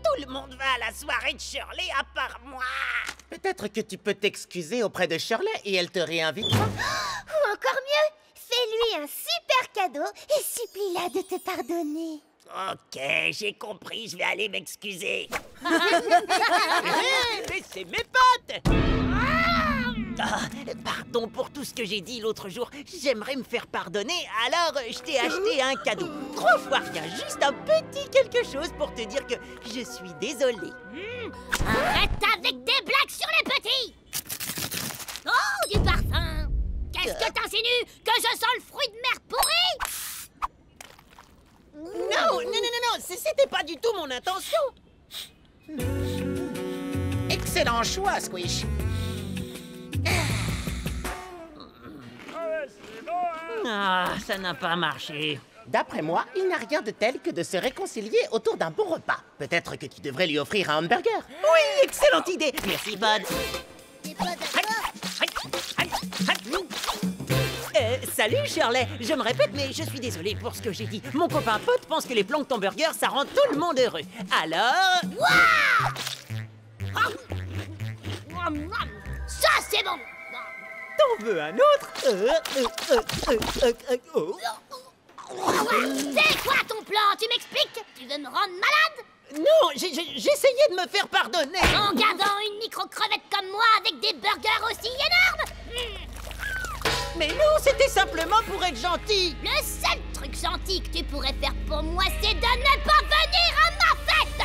[SPEAKER 2] Tout le monde va à la soirée de Shirley à part moi.
[SPEAKER 3] Peut-être que tu peux t'excuser auprès de Shirley et elle te réinvitera.
[SPEAKER 5] Ou encore mieux, fais-lui un super cadeau et supplie-la de te pardonner.
[SPEAKER 2] Ok, j'ai compris, je vais aller m'excuser. Mais c'est mes potes! Pardon pour tout ce que j'ai dit l'autre jour. J'aimerais me faire pardonner, alors je t'ai acheté un cadeau. 3 fois rien, juste un petit quelque chose pour te dire que je suis désolé.
[SPEAKER 1] Arrête avec des blagues sur les petits! Oh, du parfum! Qu'est-ce que t'insinues? Que je sens le fruit de mer pourri?
[SPEAKER 2] Non, c'était pas du tout mon intention.
[SPEAKER 6] Excellent choix, Squish.
[SPEAKER 2] Ah, ça n'a pas marché.
[SPEAKER 3] D'après moi, il n'y a rien de tel que de se réconcilier autour d'un bon repas. Peut-être que tu devrais lui offrir un hamburger.
[SPEAKER 2] Oui, excellente idée. Merci, Bud.
[SPEAKER 1] T'es pas d'accord?
[SPEAKER 2] Salut, Shirley. Je me répète, mais je suis désolé pour ce que j'ai dit. Mon copain Pod pense que les plancton burgers, ça rend tout le monde heureux. Alors...
[SPEAKER 1] Ça, c'est bon!
[SPEAKER 2] T'en veux un autre?
[SPEAKER 1] C'est quoi ton plan? Tu m'expliques? Tu veux me rendre malade?
[SPEAKER 2] Non, j'essayais de me faire pardonner.
[SPEAKER 1] En gardant une micro-crevette comme moi avec des burgers aussi énormes?
[SPEAKER 2] Mais non, c'était simplement pour être gentil.
[SPEAKER 1] Le seul truc gentil que tu pourrais faire pour moi, c'est de ne pas venir à ma fête!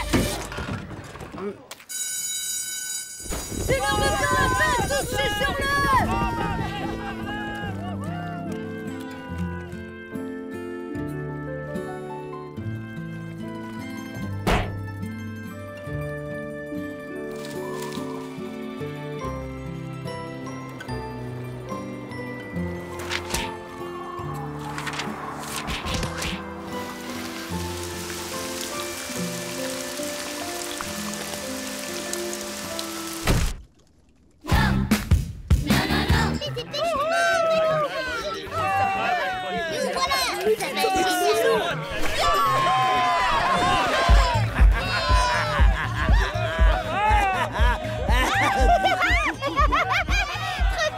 [SPEAKER 11] C'est l'heure de faire la fête, tous chez Shirley!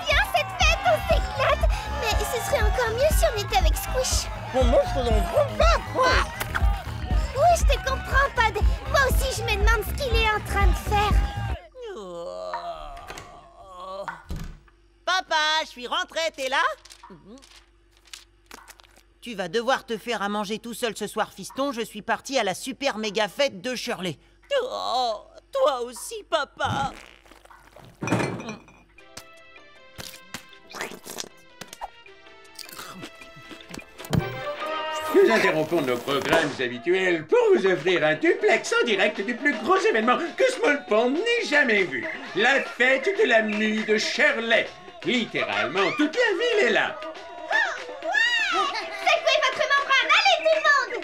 [SPEAKER 5] bien cette fête, on s'éclate. Mais ce serait encore mieux si on était avec Squish.
[SPEAKER 3] Mon monstre n'en prend pas, quoi.
[SPEAKER 5] Oui, je te comprends, Pod. Moi aussi, je me demande ce qu'il est en train de faire.
[SPEAKER 2] Papa, je suis rentré, t'es là? Tu vas devoir te faire à manger tout seul ce soir, fiston. Je suis parti à la super méga fête de Shirley. Oh, toi aussi, papa.
[SPEAKER 13] Nous interrompons nos programmes habituels pour vous offrir un duplex en direct du plus gros événement que Small Pond n'ait jamais vu. La fête de la mue de Shirley. Littéralement, toute la ville est là.
[SPEAKER 5] Secouez votre membrane, allez tout le monde!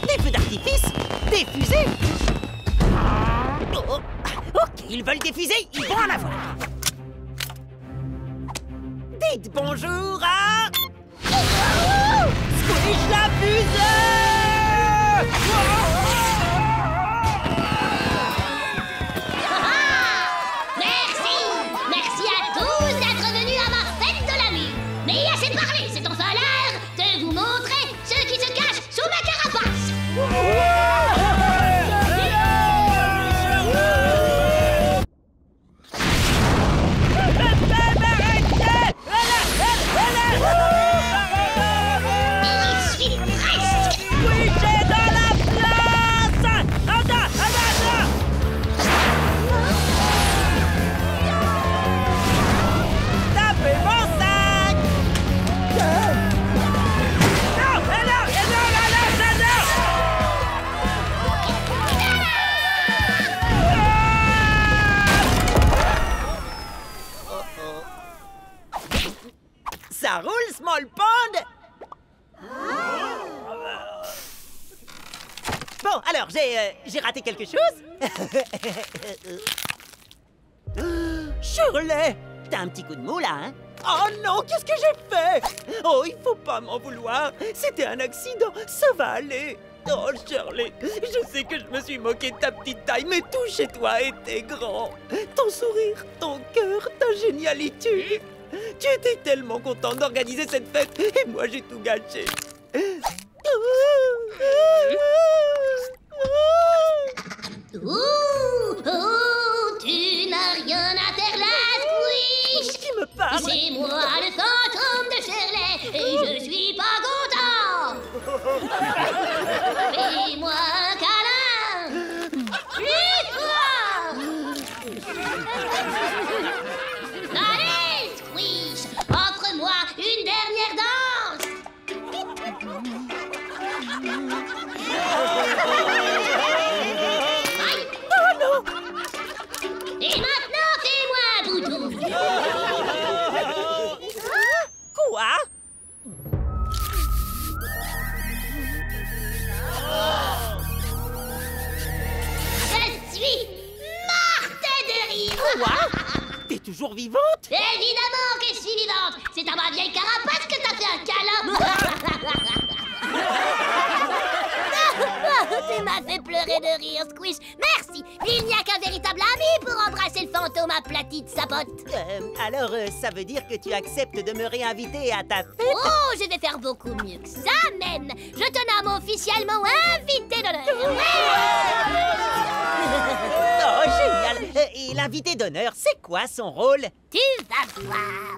[SPEAKER 2] Des feux d'artifice? Des fusées? Oh, ok, ils veulent des fusées, ils vont en avoir. Dites bonjour à... Squish la fusée!
[SPEAKER 1] Merci à tous d'être venus à ma fête de la mue. Mais assez parlé, c'est enfin l'heure de vous montrer ce qui se cache sous ma carapace. J'y suis presque.
[SPEAKER 2] Squishy dans la place! Tapez mon sac! Non! Non! Ça roule, Small Pond! Bon, alors, j'ai raté quelque chose? Shirley! T'as un petit coup de mou, là, hein? Oh non, qu'est-ce que j'ai fait? Oh, il faut pas m'en vouloir. C'était un accident, ça va aller. Oh, Shirley, je sais que je me suis moqué de ta petite taille, mais tout chez toi était grand. Ton sourire, ton cœur, ta génialité. Tu étais tellement content d'organiser cette fête, et moi j'ai tout gâché.
[SPEAKER 1] Tu n'as rien à faire là, Squish.
[SPEAKER 2] Qui me parle?
[SPEAKER 1] C'est moi le fantôme de Shirley et je suis pas content. Fais-moi un câlin. Plus fort. Allez, Squish, offre-moi une dernière danse. Aïe.
[SPEAKER 2] Oh non!
[SPEAKER 1] Et maintenant, fais-moi un bouton.
[SPEAKER 2] Quoi?
[SPEAKER 1] Je suis morte de rire.
[SPEAKER 2] Quoi? T'es toujours vivante?
[SPEAKER 1] Évidemment que je suis vivante. C'est à ma vieille carapace que t'as fait un câlin. Tu m'as fait pleurer de rire, Squish. Merci. Il n'y a qu'un véritable ami pour embrasser le fantôme aplati de sa botte.
[SPEAKER 2] Alors, ça veut dire que tu acceptes de me réinviter à ta fête?
[SPEAKER 1] Oh, je vais faire beaucoup mieux que ça, même. Je te nomme officiellement invité d'honneur.
[SPEAKER 2] Oh, génial! Et l'invité d'honneur, c'est quoi son rôle?
[SPEAKER 1] Tu vas voir.